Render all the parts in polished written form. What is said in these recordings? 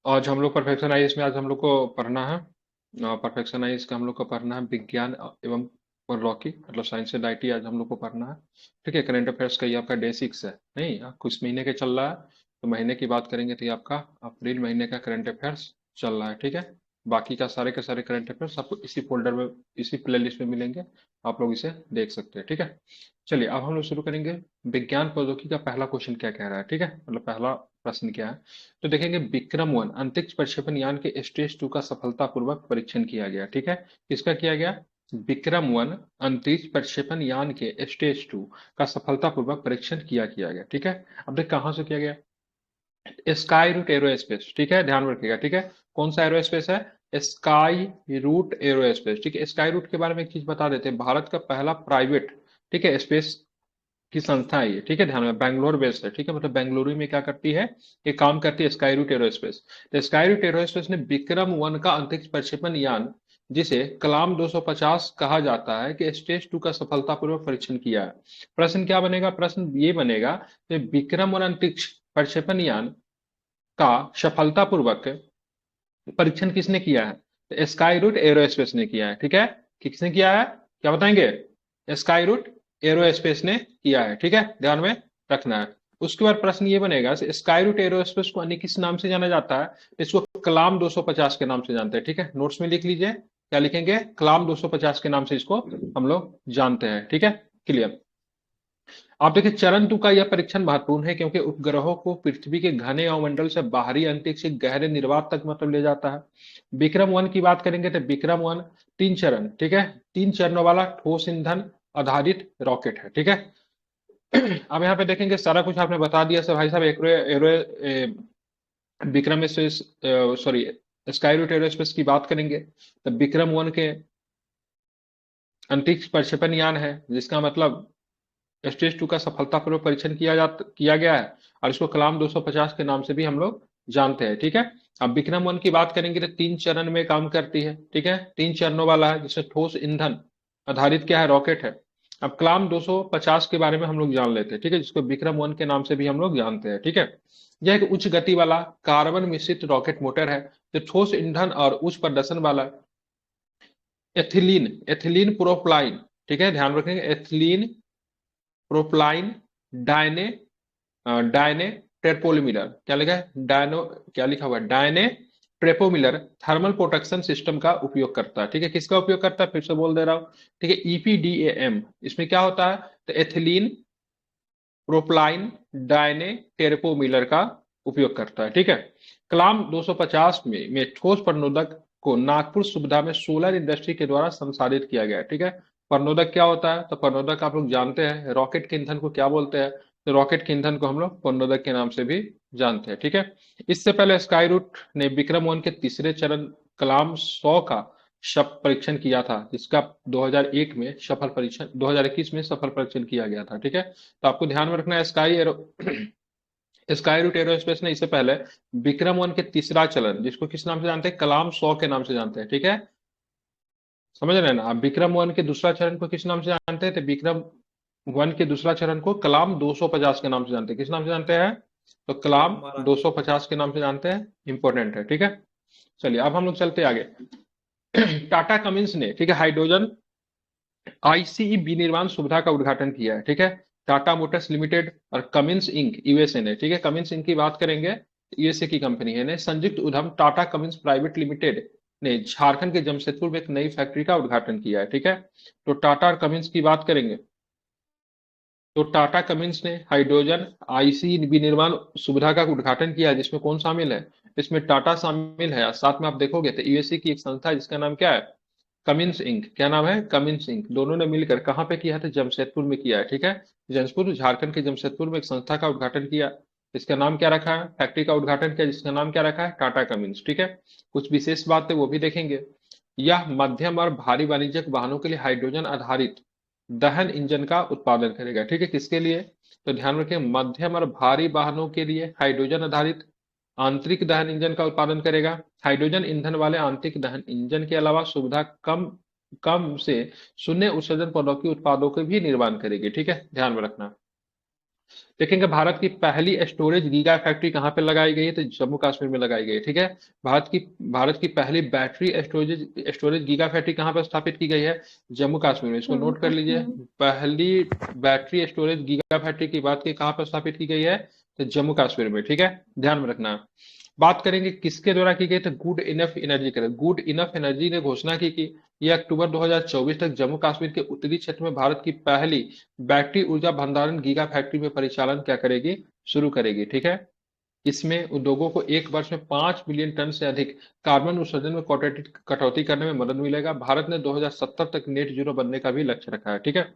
आज हम लोग परफेक्शनाइज में आज हम लोग को पढ़ना है। परफेक्शनाइज का हम लोग को पढ़ना है विज्ञान एवं प्रौद्योगिकी मतलब साइंस एंड आईटी आज हम लोग को पढ़ना है। ठीक है, करंट अफेयर्स का ये आपका डे 6 है। नहीं, कुछ महीने के चल रहा है, तो महीने की बात करेंगे तो ये आपका अप्रैल महीने का करंट अफेयर्स चल रहा है। ठीक है, बाकी के सारे करंट अफेयर्स आपको इसी फोल्डर में, इसी प्लेलिस्ट में मिलेंगे। आप लोग इसे देख सकते हैं। ठीक है, चलिए अब हम लोग शुरू करेंगे। विज्ञान प्रौद्योगिकी का पहला क्वेश्चन क्या कह रहा है? ठीक है, मतलब पहला प्रश्न क्या है, तो देखेंगे विक्रम 1 अंतरिक्ष प्रक्षेपण यान के स्टेज 2 का सफलतापूर्वक परीक्षण किया गया। ठीक है, किसका किया गया? विक्रम 1 अंतरिक्ष प्रक्षेपण यान के स्टेज 2 का सफलतापूर्वक परीक्षण किया गया। ठीक है, अब देख कहां से किया गया। स्काई रूट एरोस्पेस, ठीक है, ध्यान रखिएगा। ठीक है, कौन सा एरोस्पेस है? Sky root aerospace. ठीक है, स्काई रूट के बारे में एक चीज बता देते हैं, भारत का पहला प्राइवेट, ठीक है, स्पेस की संस्था है ये। ठीक है, ध्यान में, बैंगलोर बेस्ड है। ठीक है, मतलब बेंगलुरु में क्या करती है, ये काम करती है स्काई रूट एरोस्पेस। तो स्काई रूट एरोस्पेस ने विक्रम 1 का अंतरिक्ष प्रक्षेपण यान, जिसे कलाम 250 कहा जाता है, कि स्टेज 2 का सफलतापूर्वक परीक्षण किया है। प्रश्न क्या बनेगा? प्रश्न ये बनेगा कि विक्रम 1 अंतरिक्ष प्रक्षेपण यान का सफलतापूर्वक परीक्षण किसने किया है? तो स्काई रूट एरोस्पेस ने किया है। ठीक है, किसने किया है, क्या बताएंगे? स्काई रूट एरोस्पेस ने किया है। ठीक है, ध्यान में रखना है। उसके बाद प्रश्न ये बनेगा, स्काई रूट एरोस्पेस को अन्य किस नाम से जाना जाता है? इसको कलाम 250 के नाम से जानते हैं। ठीक है, नोट्स में लिख लीजिए, क्या लिखेंगे? कलाम 250 के नाम से इसको हम लोग जानते हैं। ठीक है, क्लियर। आप देखिए चरण 2 का यह परीक्षण महत्वपूर्ण है, क्योंकि उपग्रहों को पृथ्वी के घने अवमंडल से बाहरी अंतरिक्ष के गहरे निर्वात तक मतलब ले जाता है। विक्रम 1 की बात करेंगे तो विक्रम 1 3 चरण, ठीक है, 3 चरणों वाला ठोस ईंधन आधारित रॉकेट है। ठीक है, अब यहाँ पे देखेंगे सारा कुछ आपने बता दिया सब भाई साहब। Aero, aero, a, Vikram space, sorry, sky root aerospace की बात करेंगे तो विक्रम 1 के अंतरिक्ष प्रक्षेपण यान है, जिसका मतलब स्टेज 2 का सफलतापूर्वक परीक्षण किया गया है, और इसको कलाम 250 के नाम से भी हम लोग जानते हैं। ठीक है, अब विक्रम 1 की बात करेंगे तो 3 चरण में काम करती है। ठीक है, 3 चरणों वाला है, जिसमें ठोस ईंधन आधारित क्या है, रॉकेट है। अब कलाम 250 के बारे में हम लोग जान लेते हैं। ठीक है, जिसको विक्रम 1 के नाम से भी हम लोग जानते हैं। ठीक है, यह एक उच्च गति वाला कार्बन मिश्रित रॉकेट मोटर है, जो ठोस ईंधन और उच्च प्रदर्शन वाला एथिलीन एथिलीन प्रोपलाइन, ठीक है, ध्यान रखेंगे, एथिलीन प्रोपलाइन डायने डायने ट्रेपोमिलर, क्या लिखा है, डायनो, क्या लिखा हुआ है, डायने ट्रेपोमिलर थर्मल प्रोटेक्शन सिस्टम का उपयोग करता है। ठीक है, किसका उपयोग करता है, फिर से बोल दे रहा हूं। ठीक है, ईपीडीएएम, इसमें क्या होता है, तो एथिलीन प्रोपलाइन डायने टेरेपोमिलर का उपयोग करता है। ठीक है, कलाम 250 में ठोस प्रणोदक को नागपुर सुविधा में सोलर इंडस्ट्री के द्वारा संसाधित किया गया है। ठीक है, प्रणोदक क्या होता है, तो प्रणोदक आप लोग जानते हैं, रॉकेट के ईंधन को क्या बोलते हैं, तो रॉकेट के ईंधन को हम लोग प्रणोदक के नाम से भी जानते हैं। ठीक है, इससे पहले स्काई रूट ने विक्रम 1 के तीसरे चरण कलाम 100 का शप परीक्षण किया था, जिसका 2001 में सफल परीक्षण, 2021 में सफल परीक्षण किया गया था। ठीक है, तो आपको ध्यान में रखना है, स्काई रूट एरोस्पेस ने इससे पहले विक्रम 1 के तीसरा चरण, जिसको किस नाम से जानते हैं, कलाम 100 के नाम से जानते हैं। ठीक है, समझ रहे हैं ना आप? विक्रम 1 के दूसरा चरण को किस नाम से जानते हैं, तो विक्रम 1 के दूसरा चरण को कलाम 250 के नाम से जानते हैं। किस नाम से जानते हैं, तो कलाम हमारा 250 के नाम से जानते हैं। इंपॉर्टेंट है। ठीक है, चलिए अब हम लोग चलते हैं आगे। टाटा कमिंस ने, ठीक है, हाइड्रोजन आईसीई विनिर्माण सुविधा का उद्घाटन किया है। ठीक है, टाटा मोटर्स लिमिटेड और कमिंस इंक यूएसए ने, ठीक है, कमिंस इंक की बात करेंगे, यूएसए की कंपनी है, ने संयुक्त उद्यम टाटा कमिंस प्राइवेट लिमिटेड ने झारखंड के जमशेदपुर में एक नई फैक्ट्री का उद्घाटन किया है। ठीक है, तो टाटा और कमिंस की बात करेंगे तो टाटा कमिंस ने हाइड्रोजन आईसी विनिर्माण सुविधा का उद्घाटन किया है, जिसमें कौन शामिल है, इसमें टाटा शामिल है, साथ में आप देखोगे तो यूएसए की एक संस्था है, जिसका नाम क्या है, कमिंस इंक। क्या नाम है, कमिंस इंक। दोनों ने मिलकर कहाँ पे किया है, तो जमशेदपुर में किया है। ठीक है, जमशेदपुर, झारखंड के जमशेदपुर में एक संस्था का उद्घाटन किया, इसका नाम क्या रखा है, फैक्ट्री का उद्घाटन किया, जिसका नाम क्या रखा है, टाटा कमिंस। ठीक है, कुछ विशेष बात है वो भी देखेंगे। यह मध्यम और भारी वाणिज्यिक वाहनों के लिए हाइड्रोजन आधारित दहन इंजन का उत्पादन करेगा। ठीक है, किसके लिए, तो ध्यान रखें, मध्यम और भारी वाहनों के लिए हाइड्रोजन आधारित आंतरिक दहन इंजन का उत्पादन करेगा। हाइड्रोजन ईंधन वाले आंतरिक दहन इंजन के अलावा सुविधा कम कम से शून्य उत्सर्जन प्रौद्योगिकी उत्पादों के भी निर्माण करेगी। ठीक है, ध्यान में रखना। देखेंगे भारत की पहली स्टोरेज गीगा फैक्ट्री कहाँ पे लगाई गई है, तो जम्मू कश्मीर में लगाई गई है। ठीक है। भारत की भारत की पहली battery storage storage giga factory कहाँ पर स्थापित की गई है, जम्मू कश्मीर में। इसको जम्मू नोट कर लीजिए। कश्मीर। पहली बैटरी स्टोरेज गीगा फैक्ट्री की बात की, कहाँ पर स्थापित की गई है, तो जम्मू कश्मीर में। ठीक है, ध्यान में रखना। बात करेंगे किसके द्वारा की गई, तो गुड इनफ एनर्जी के। गुड इनफ एनर्जी ने घोषणा की कि यह अक्टूबर 2024 तक जम्मू कश्मीर के उत्तरी क्षेत्र में भारत की पहली बैटरी ऊर्जा भंडारण गीगा फैक्ट्री में परिचालन क्या करेगी, शुरू करेगी। ठीक है। इसमें उद्योगों को एक वर्ष में 5 मिलियन टन से अधिक कार्बन उत्सर्जन में कटौती कटौती करने में मदद मिलेगा। भारत ने 2070 तक नेट जीरो बनने का भी लक्ष्य रखा है। ठीक है।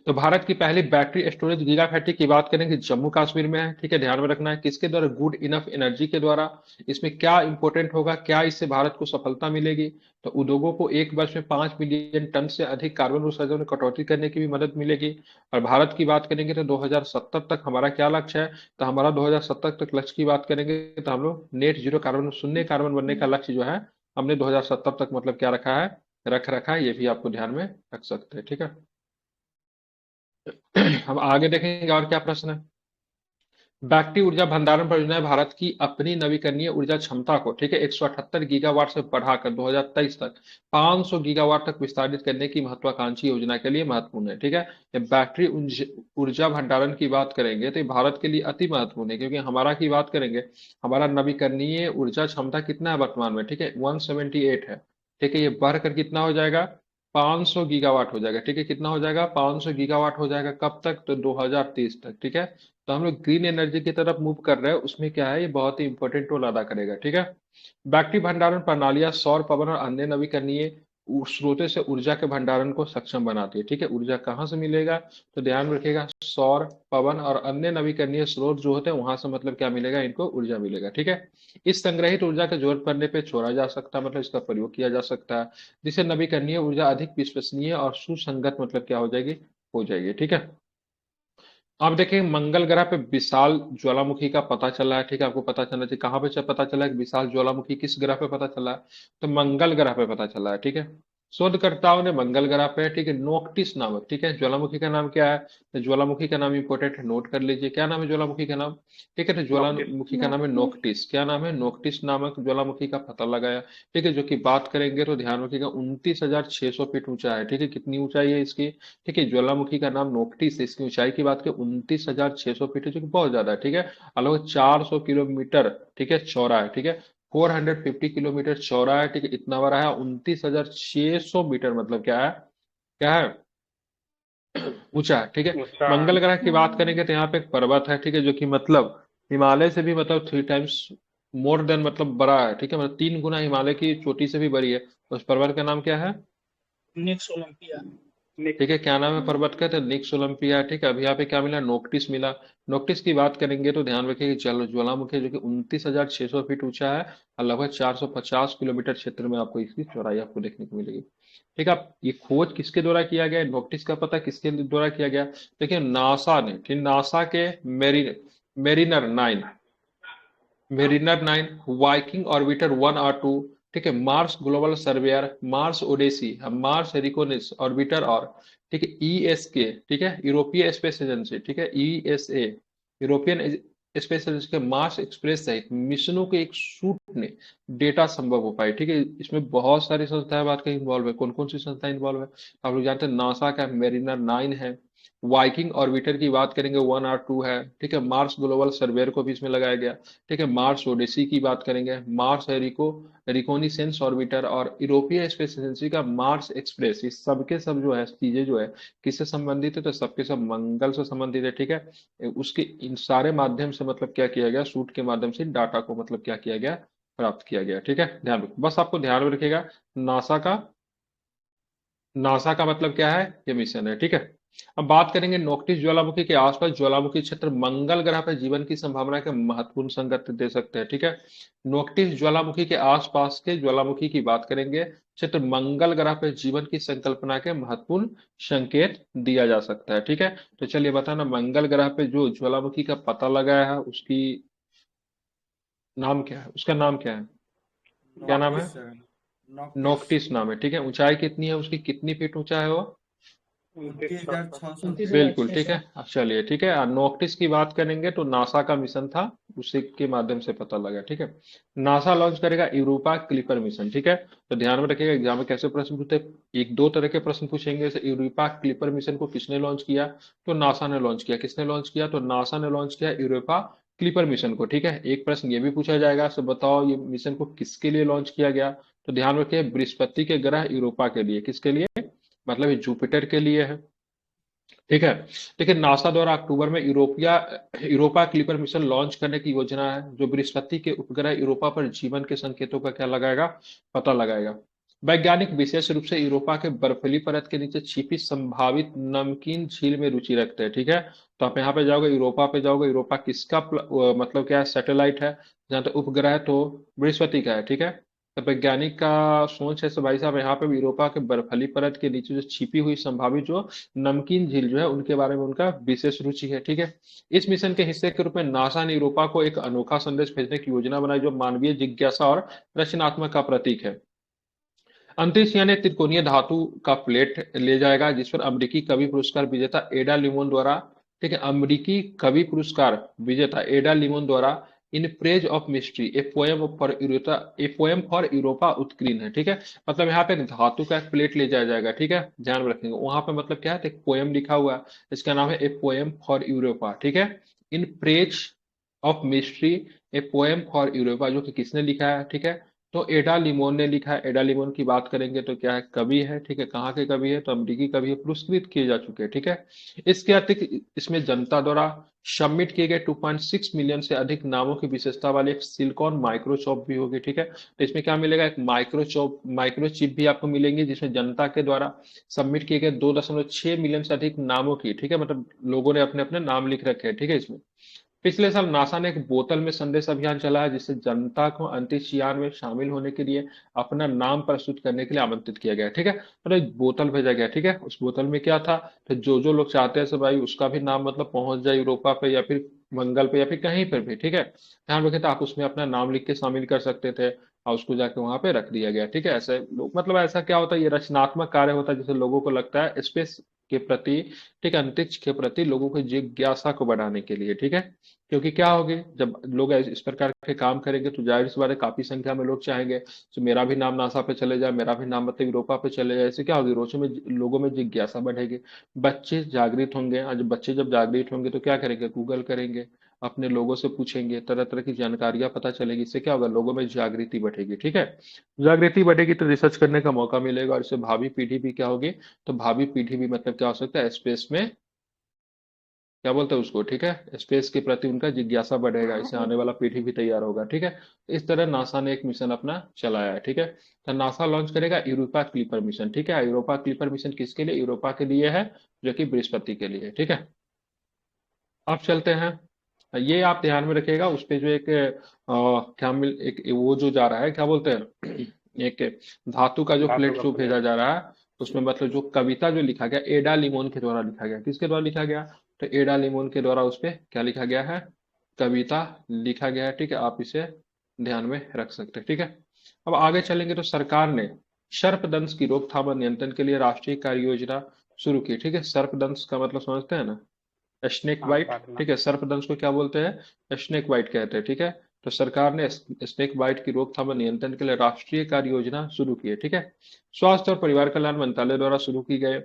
तो भारत की पहली बैटरी स्टोरेज गीगा फैक्ट्री की बात करेंगे, जम्मू कश्मीर में है। ठीक है, ध्यान में रखना है किसके द्वारा, गुड इनफ एनर्जी के द्वारा। इसमें क्या इंपॉर्टेंट होगा, क्या इससे भारत को सफलता मिलेगी, तो उद्योगों को एक वर्ष में 5 मिलियन टन से अधिक कार्बन उत्सर्जन में कटौती करने की भी मदद मिलेगी। और भारत की बात करेंगे तो 2070 तक हमारा क्या लक्ष्य है, तो हमारा 2070 तक लक्ष्य की बात करेंगे तो हम लोग नेट जीरो कार्बन, शून्य कार्बन बनने का लक्ष्य जो है हमने 2070 तक मतलब क्या रखा है, रख रखा है। ये भी आपको ध्यान में रख सकते हैं। ठीक है। हम आगे देखेंगे और क्या प्रश्न है। बैटरी ऊर्जा भंडारण परियोजना भारत की अपनी नवीकरणीय ऊर्जा क्षमता को, ठीक है, 178 गीगावाट से बढ़ाकर 2023 तक 500 गीगावाट तक विस्तारित करने की महत्वाकांक्षी योजना के लिए महत्वपूर्ण है। ठीक है। ये बैटरी ऊर्जा भंडारण की बात करेंगे तो ये भारत के लिए अति महत्वपूर्ण है, क्योंकि हमारा की बात करेंगे, हमारा नवीकरणीय ऊर्जा क्षमता कितना है वर्तमान में, ठीक है, 178 है। ठीक है, ये बढ़कर कितना हो जाएगा, 500 गीगावाट हो जाएगा। ठीक है, कितना हो जाएगा, 500 गीगावाट हो जाएगा। कब तक, तो 2030 तक। ठीक है। तो हम लोग ग्रीन एनर्जी की तरफ मूव कर रहे हैं, उसमें क्या है, ये बहुत ही इंपॉर्टेंट रोल अदा करेगा। ठीक है। बैटरी भंडारण प्रणालियां सौर, पवन और अन्य नवीकरणीय स्रोतों से ऊर्जा के भंडारण को सक्षम बनाती है। ठीक है, ऊर्जा कहाँ से मिलेगा, तो ध्यान में रखिएगा, सौर, पवन और अन्य नवीकरणीय स्रोत जो होते हैं वहां से मतलब क्या मिलेगा, इनको ऊर्जा मिलेगा। ठीक है। इस संग्रहित ऊर्जा की जरूरत पड़ने पे छोड़ा जा सकता है, मतलब इसका प्रयोग किया जा सकता है, जिससे नवीकरणीय ऊर्जा अधिक विश्वसनीय और सुसंगत मतलब क्या हो जाएगी, हो जाएगी। ठीक है। आप देखिए मंगल ग्रह पे विशाल ज्वालामुखी का पता चला है। ठीक है, आपको पता चलना चाहिए कहाँ पे पता चला है कि विशाल ज्वालामुखी किस ग्रह पे पता चला है, तो मंगल ग्रह पे पता चला है। ठीक है। शोधकर्ताओं ने मंगल ग्रह पे, ठीक है, नोक्टिस नामक, ठीक है, ज्वालामुखी का नाम क्या है, तो ज्वालामुखी का नाम इंपोर्टेंट है, नोट कर लीजिए क्या नाम है ज्वालामुखी का नाम। ठीक है, तो नॉकटिस। ज्वालामुखी का नाम है नॉर्थ ईस्ट। नोक्टिस। क्या नाम है, नोक्टिस नामक ज्वालामुखी का पता लगाया। ठीक है, जो कि बात करेंगे तो ध्यान रखिएगा 29,600 फीट ऊंचा है। ठीक है, कितनी ऊंचाई है इसकी, ठीक है, ज्वालामुखी का नाम नोक्टिस है। इसकी ऊंचाई की बात करें 29,600 फीट है, जो कि बहुत ज्यादा है। ठीक है, लगभग 400 किलोमीटर, ठीक है, चौड़ा है। ठीक है, 450 किलोमीटर चौड़ा है। ठीक है, इतना बड़ा है। 29,600 मीटर मतलब क्या है, क्या है, ऊंचा है। ठीक है। ऊंचा। मंगल ग्रह की बात हाँ। करेंगे तो यहाँ पे एक पर्वत है, ठीक है, जो कि मतलब हिमालय से भी मतलब 3 टाइम्स मोर देन मतलब बड़ा है। ठीक है, मतलब 3 गुना हिमालय की चोटी से भी बड़ी है। उस पर्वत का नाम क्या है, नेक्स्ट ओलंपिया। ठीक है, निक। क्या नाम है पर्वत का, तो निक्स ओलंपिया। ठीक है, अभी यहाँ पे क्या मिला, नोक्टिस मिला। नोक्टिस की बात करेंगे तो ध्यान रखिए कि जल ज्वालामुखी जो कि 29,600 फीट ऊंचा है और लगभग 450 किलोमीटर क्षेत्र में आपको इसकी चौड़ाई आपको देखने को मिलेगी। ठीक है, अब ये खोज किसके द्वारा किया गया है? नोक्टिस का पता किसके द्वारा किया गया, देखिए नासा ने, ठीक, नासा के मेरिनर 9, मेरिनर 9, वाइकिंग ऑर्बिटर 1 और 2, ठीक है, Mars Global Surveyor, Mars Odyssey, Mars Reconnaissance Orbiter, और ठीक है ईएसके, ठीक है, यूरोपीय स्पेस एजेंसी, ठीक है, ईएसए, यूरोपियन स्पेस एजेंसी के मार्स एक्सप्रेस सहित मिशनों के एक सूट ने डेटा संभव हो पाए। ठीक है, इसमें बहुत सारी संस्थाएं बात करें इन्वॉल्व है, कौन कौन सी संस्थाएं इन्वॉल्व है, आप लोग जानते हैं नासा का मेरिनर 9 है, वाइकिंग ऑर्बिटर की बात करेंगे 1 और 2 है। ठीक है, मार्स ग्लोबल सर्वेयर को भी इसमें लगाया गया। ठीक है, मार्स ओडेसी की बात करेंगे, मार्स रिकोनिसेंस ऑर्बिटर और यूरोपीय स्पेस एजेंसी का मार्स एक्सप्रेस। ये सबके सब जो है चीजें जो है किससे संबंधित है, तो सबके सब मंगल से संबंधित है। ठीक है, उसके इन सारे माध्यम से मतलब क्या किया गया, सूट के माध्यम से डाटा को मतलब क्या किया गया, प्राप्त किया गया। ठीक है, ध्यान रखो, बस आपको ध्यान में रखिएगा, नासा का नासा का मतलब क्या है, ये मिशन है। ठीक है। अब बात करेंगे नोक्टिस ज्वालामुखी के आसपास ज्वालामुखी क्षेत्र मंगल ग्रह पर जीवन की संभावना के महत्वपूर्ण संकेत दे सकते हैं। ठीक है, नोक्टिस ज्वालामुखी के आसपास के ज्वालामुखी की बात करेंगे क्षेत्र मंगल ग्रह पर जीवन की संकल्पना के महत्वपूर्ण संकेत दिया जा सकता है। ठीक है, तो चलिए बताना, मंगल ग्रह पे जो ज्वालामुखी का पता लगाया है उसकी नाम क्या है, उसका नाम क्या है, क्या नाम है, नॉक्टिस 7। नॉक्टिस। नोक्टिस नाम है। ठीक है, ऊंचाई कितनी है उसकी, कितनी फीट ऊंचा है वो, 29,600 बिल्कुल ठीक 29,600। है। अब चलिए ठीक है, नोक्टिस की बात करेंगे तो नासा का मिशन था, उसी के माध्यम से पता लगा। ठीक है, नासा लॉन्च करेगा यूरोपा क्लिपर मिशन। ठीक है, तो ध्यान में रखिएगा एग्जाम में कैसे प्रश्न पूछते हैं। एक दो तरह के प्रश्न पूछेंगे, जैसे यूरोपा क्लिपर मिशन को किसने लॉन्च किया, तो नासा ने लॉन्च किया। किसने लॉन्च किया, तो नासा ने लॉन्च किया यूरोपा क्लिपर मिशन को। ठीक है, एक प्रश्न ये भी पूछा जाएगा, तो बताओ ये मिशन को किसके लिए लॉन्च किया गया, तो ध्यान रखिए बृहस्पति के ग्रह यूरोपा के लिए। किसके लिए, मतलब ये जुपिटर के लिए है। ठीक है, लेकिन नासा द्वारा अक्टूबर में यूरोपा क्लिपर मिशन लॉन्च करने की योजना है, जो बृहस्पति के उपग्रह यूरोपा पर जीवन के संकेतों का क्या लगाएगा, पता लगाएगा। वैज्ञानिक विशेष रूप से यूरोपा के बर्फीली परत के नीचे छिपी संभावित नमकीन झील में रुचि रखते हैं। ठीक है, तो आप यहाँ पे जाओगे, यूरोपा पे जाओगे, यूरोपा किसका मतलब क्या है, सैटेलाइट है, जहाँ तक उपग्रह है तो बृहस्पति का है। ठीक है, तो वैज्ञानिक का सोच है, तो भाई साहब यहाँ पे भी यूरोपा के बर्फीली परत के नीचे जो छिपी हुई संभावित जो नमकीन झील जो है उनके बारे में उनका विशेष रुचि है। ठीक है, इस मिशन के हिस्से के रूप में नासा ने यूरोपा को एक अनोखा संदेश भेजने की योजना बनाई, जो मानवीय जिज्ञासा और रचनात्मक का प्रतीक है। अंतरिक्ष यानी त्रिकोणीय धातु का प्लेट ले जाएगा, जिस पर अमेरिकी कवि पुरस्कार विजेता एडा लिमोन द्वारा, ठीक है, अमेरिकी कवि पुरस्कार विजेता एडा लिमोन द्वारा in praise of mystery a poem for Europa उत्कीर्ण है। ठीक है, मतलब यहाँ पे एक धातु का एक प्लेट ले जाया जाएगा। ठीक है, ध्यान में रखेंगे वहां पे मतलब क्या है, तो एक पोएम लिखा हुआ है, इसका नाम है ए पोएम फॉर यूरोपा। ठीक है, in praise of mystery a poem for Europa, जो कि किसने लिखा है, ठीक है, तो एडा लिमोन ने लिखा है। एडा लिमोन की बात करेंगे तो क्या है, कवि है। ठीक है, कहाँ के कवि है, तो अमेरिकी कवि है, पुरस्कृत किए जा चुके हैं। ठीक है, इसके अतिरिक्त इसमें जनता द्वारा सबमिट किए गए 2.6 मिलियन से अधिक नामों की विशेषता वाली एक सिलिकॉन माइक्रोचिप भी होगी। ठीक है, तो इसमें क्या मिलेगा, एक माइक्रोचिप भी आपको मिलेंगे, जिसमें जनता के द्वारा सबमिट किए गए 2.6 मिलियन से अधिक नामों की, ठीक है, मतलब लोगों ने अपने अपने नाम लिख रखे हैं। ठीक है, इसमें पिछले साल नासा ने एक बोतल में संदेश अभियान चलाया, जिससे जनता को अंतरिक्ष यान में शामिल होने के लिए अपना नाम प्रस्तुत करने के लिए आमंत्रित किया गया। ठीक है, तो एक बोतल भेजा गया। ठीक है, उस बोतल में क्या था, तो जो जो लोग चाहते हैं सब भाई उसका भी नाम मतलब पहुंच जाए यूरोपा पे या फिर मंगल पे या फिर कहीं पर भी। ठीक है, ध्यान रखें, तो आप उसमें अपना नाम लिख के शामिल कर सकते थे और उसको जाके वहां पे रख दिया गया। ठीक है, ऐसे लोग मतलब ऐसा क्या होता है, ये रचनात्मक कार्य होता है, जैसे लोगों को लगता है स्पेस के प्रति, ठीक है, अंतरिक्ष के प्रति लोगों की जिज्ञासा को बढ़ाने के लिए। ठीक है, क्योंकि क्या होगी, जब लोग इस प्रकार के काम करेंगे तो जाहिर सी बात है काफी संख्या में लोग चाहेंगे तो मेरा भी नाम नासा पे चले जाए, मेरा भी नाम मतलब यूरोपा पे चले जाए। इससे क्या होगी, रोजों में लोगों में जिज्ञासा बढ़ेगी, बच्चे जागृत होंगे। आज बच्चे जब जागृत होंगे तो क्या करेंगे, गूगल करेंगे, अपने लोगों से पूछेंगे, तरह तरह की जानकारियां पता चलेगी। इससे क्या होगा, लोगों में जागृति बढ़ेगी। ठीक है, जागृति बढ़ेगी तो रिसर्च करने का मौका मिलेगा, और इससे भावी पीढ़ी भी क्या होगी, तो भावी पीढ़ी भी मतलब क्या हो सकता है, स्पेस में क्या बोलते हैं उसको, ठीक है, स्पेस के प्रति उनका जिज्ञासा बढ़ेगा, इससे आने वाला पीढ़ी भी तैयार होगा। ठीक है, इस तरह नासा ने एक मिशन अपना चलाया है। ठीक है, तो नासा लॉन्च करेगा यूरोपा क्लिपर मिशन। ठीक है, यूरोपा क्लिपर मिशन किसके लिए, यूरोपा के लिए है, जो कि बृहस्पति के लिए। ठीक है, अब चलते हैं, ये आप ध्यान में रखिएगा, उस पे जो एक क्या मिल एक वो जो जा रहा है, क्या बोलते हैं एक धातु का जो धातु प्लेट का जो भेजा प्लेट। जा रहा है, उसमें मतलब जो कविता जो लिखा गया एडा लिमोन के द्वारा लिखा गया। किसके द्वारा लिखा गया, तो एडा लिमोन के द्वारा उस पे क्या लिखा गया है, कविता लिखा गया है। ठीक है, आप इसे ध्यान में रख सकते हैं। ठीक है, अब आगे चलेंगे तो सरकार ने सर्पदंश की रोकथाम और नियंत्रण के लिए राष्ट्रीय कार्य योजना शुरू की। ठीक है, सर्पदंश का मतलब समझते हैं ना, स्नेक हाँ, बाइट। काटना। ठीक है, सर्पदंश को क्या बोलते हैं, स्नेक बाइट कहते हैं। ठीक है, तो सरकार ने स्नेक बाइट की रोकथाम और नियंत्रण के लिए राष्ट्रीय कार्य योजना शुरू की है। ठीक है, स्वास्थ्य और परिवार कल्याण मंत्रालय द्वारा शुरू की गए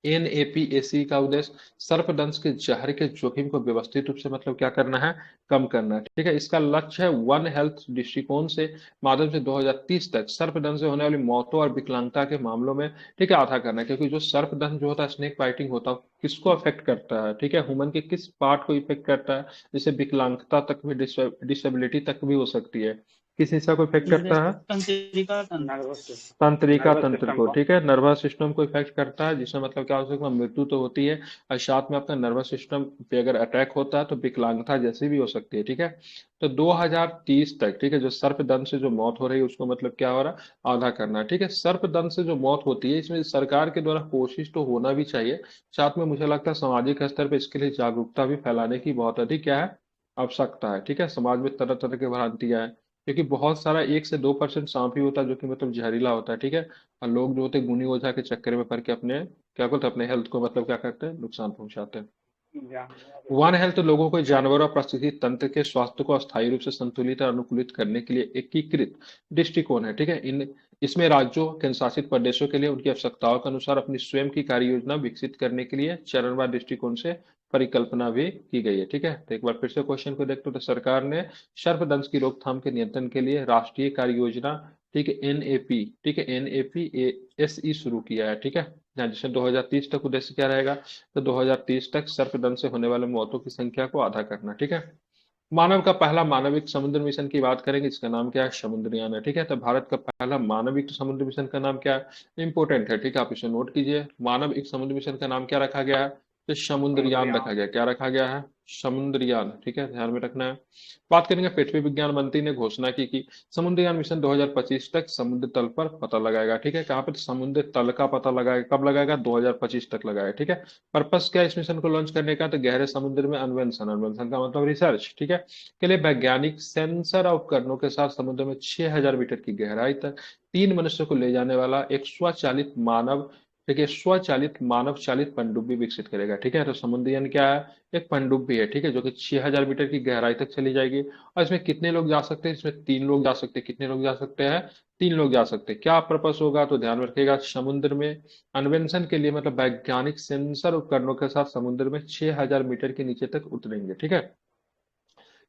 एनएपीएसी का उद्देश्य सर्पदंश के जहर के जोखिम को व्यवस्थित रूप से मतलब क्या करना है, कम करना है। ठीक है, इसका लक्ष्य है वन हेल्थ दृष्टिकोण से माध्यम से 2030 तक सर्पदंश से होने वाली मौतों और विकलांगता के मामलों में, ठीक है, आधा करना है। क्योंकि जो सर्पदंश जो होता है, स्नेक बाइटिंग होता है, किसको अफेक्ट करता है, ठीक है, ह्यूमन के किस पार्ट को इफेक्ट करता है, जिससे विकलांगता तक भी, डिसेबिलिटी तक भी हो सकती है। किस हिस्सा को इफेक्ट मेरे करता है, तंत्रिका तंत्र। Nervous system. तंत्रिका नर्वस तंत्र सिस्टम को। को। ठीक है, नर्वस सिस्टम को इफेक्ट करता है, जिसमें मतलब क्या हो सकता है, मृत्यु तो होती है और साथ में आपका नर्वस सिस्टम पे अगर अटैक होता है तो विकलांगता जैसी भी हो सकती है। ठीक है, तो 2030 तक, ठीक है, जो सर्पदंश से जो मौत हो रही है उसको मतलब क्या हो रहा है, आधा करना है। ठीक है, सर्पदंश से जो मौत होती है, इसमें सरकार के द्वारा कोशिश तो होना भी चाहिए, साथ में मुझे लगता है सामाजिक स्तर पर इसके लिए जागरूकता भी फैलाने की बहुत अधिक क्या है, आवश्यकता है। ठीक है, समाज में तरह तरह की भ्रांतियां हैं, क्योंकि बहुत सारा 1 से 2% सांप ही होता है जो कि मतलब जहरीला होता है, ठीक है। और लोग जो होते हैं गुनी ओझा के चक्कर में पड़ के अपने क्या बोलते हैं, अपने हेल्थ को मतलब क्या करते हैं, नुकसान पहुंचाते हैं। वन हेल्थ लोगों को जानवरों और पारिस्थितिकी तंत्र के स्वास्थ्य को अस्थायी रूप से संतुलित और अनुकूलित करने के लिए एकीकृत दृष्टिकोण है, ठीक है। इन इसमें राज्यों केंद्र शासित प्रदेशों के लिए उनकी आवश्यकताओं के अनुसार अपनी स्वयं की कार्य योजना विकसित करने के लिए चरणवार दृष्टिकोण से परिकल्पना भी की गई है, ठीक है। तो एक बार फिर से क्वेश्चन को देखते हो, तो सरकार ने सर्पदंश की रोकथाम के नियंत्रण के लिए राष्ट्रीय कार्य योजना, ठीक है, एनएपी, ठीक है, एनएपी एसई शुरू किया है, ठीक है। यहाँ जिसमें 2030 तक उद्देश्य क्या रहेगा, तो 2030 तक सर्पदंश से होने वाले मौतों की संख्या को आधा करना, ठीक है। मानव का पहला मानविक समुद्र मिशन की बात करेंगे, इसका नाम क्या है, समुद्रयान है, ठीक है। तो भारत का पहला मानविक समुद्र मिशन का नाम क्या है, इंपॉर्टेंट है, ठीक है, आप इसे नोट कीजिए। मानविक समुद्र मिशन का नाम क्या रखा गया है, तो समुद्रयान रखा गया, क्या रखा गया है, समुद्रयान, ठीक है, ध्यान में रखना है। बात करेंगे, पृथ्वी विज्ञान मंत्री ने घोषणा की कि समुद्रयान मिशन 2025 तक समुद्र तल पर पता लगाएगा, ठीक है। कहाँ पर, समुद्र तल का पता लगाएगा, कब लगाएगा, 2025 तक लगाएगा, ठीक है। पर्पस क्या है इस मिशन को लॉन्च करने का, तो गहरे समुद्र में अन्वेषण, अन्वेषण का मतलब रिसर्च, ठीक है, के लिए वैज्ञानिक सेंसर और उपकरणों के साथ समुद्र में 6000 मीटर की गहराई तक 3 मनुष्य को ले जाने वाला एक स्वचालित मानव, ठीक है, स्वचालित मानव चालित पनडुब्बी विकसित करेगा, ठीक है। तो समुद्रयान क्या है, एक पनडुब्बी है, ठीक है, जो कि 6000 मीटर की गहराई तक चली जाएगी। और इसमें कितने लोग जा सकते हैं, इसमें 3 लोग जा सकते हैं, कितने लोग जा सकते हैं, 3 लोग जा सकते हैं। क्या पर्पस होगा, तो ध्यान रखिएगा, समुद्र में अन्वेषण के लिए, मतलब वैज्ञानिक सेंसर उपकरणों के साथ समुद्र में 6000 मीटर के नीचे तक उतरेंगे, ठीक है।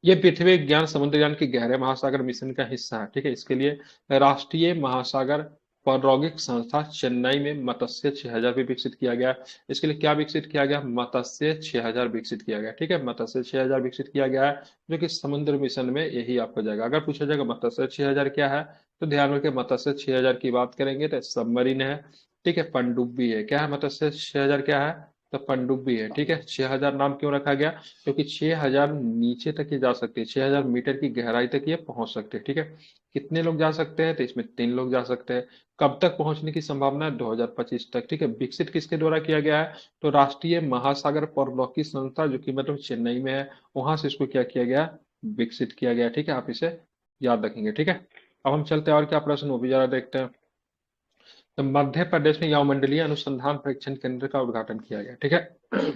ये पृथ्वी विज्ञान समुद्रयान की गहरे महासागर मिशन का हिस्सा है, ठीक है। इसके लिए राष्ट्रीय महासागर प्रौद्योगिक संस्था चेन्नई में मत्स्य 6000 भी विकसित किया गया। इसके लिए क्या विकसित किया गया, मत्स्य 6000 विकसित किया गया, ठीक है, मत्स्य 6000 विकसित किया गया है, जो कि समुद्र मिशन में यही आपको जाएगा। अगर पूछा जाएगा मत्स्य 6000 क्या है, तो ध्यान रखिए, मत्स्य 6000 की बात करेंगे तो सबमरीन है, ठीक है, पनडुब्बी है, क्या है, मत्स्य 6000 क्या है, तो पनडुब्बी है, ठीक है। 6000 नाम क्यों रखा गया, क्योंकि 6000 नीचे तक ये जा सकते हैं, 6000 मीटर की गहराई तक ये पहुंच सकते हैं, ठीक है। कितने लोग जा सकते हैं, तो इसमें 3 लोग जा सकते हैं। कब तक पहुंचने की संभावना है, 2025 तक, ठीक है। विकसित किसके द्वारा किया गया है, तो राष्ट्रीय महासागर प्रौद्योगिकी संस्था, जो कि मतलब चेन्नई में है, वहां से इसको क्या किया गया, विकसित किया गया, ठीक है। आप इसे याद रखेंगे, ठीक है। अब हम चलते हैं और क्या प्रश्न, वो भी जरा देखते हैं। तो मध्य प्रदेश में यवमंडलीय अनुसंधान परीक्षण केंद्र का उद्घाटन किया गया, ठीक है।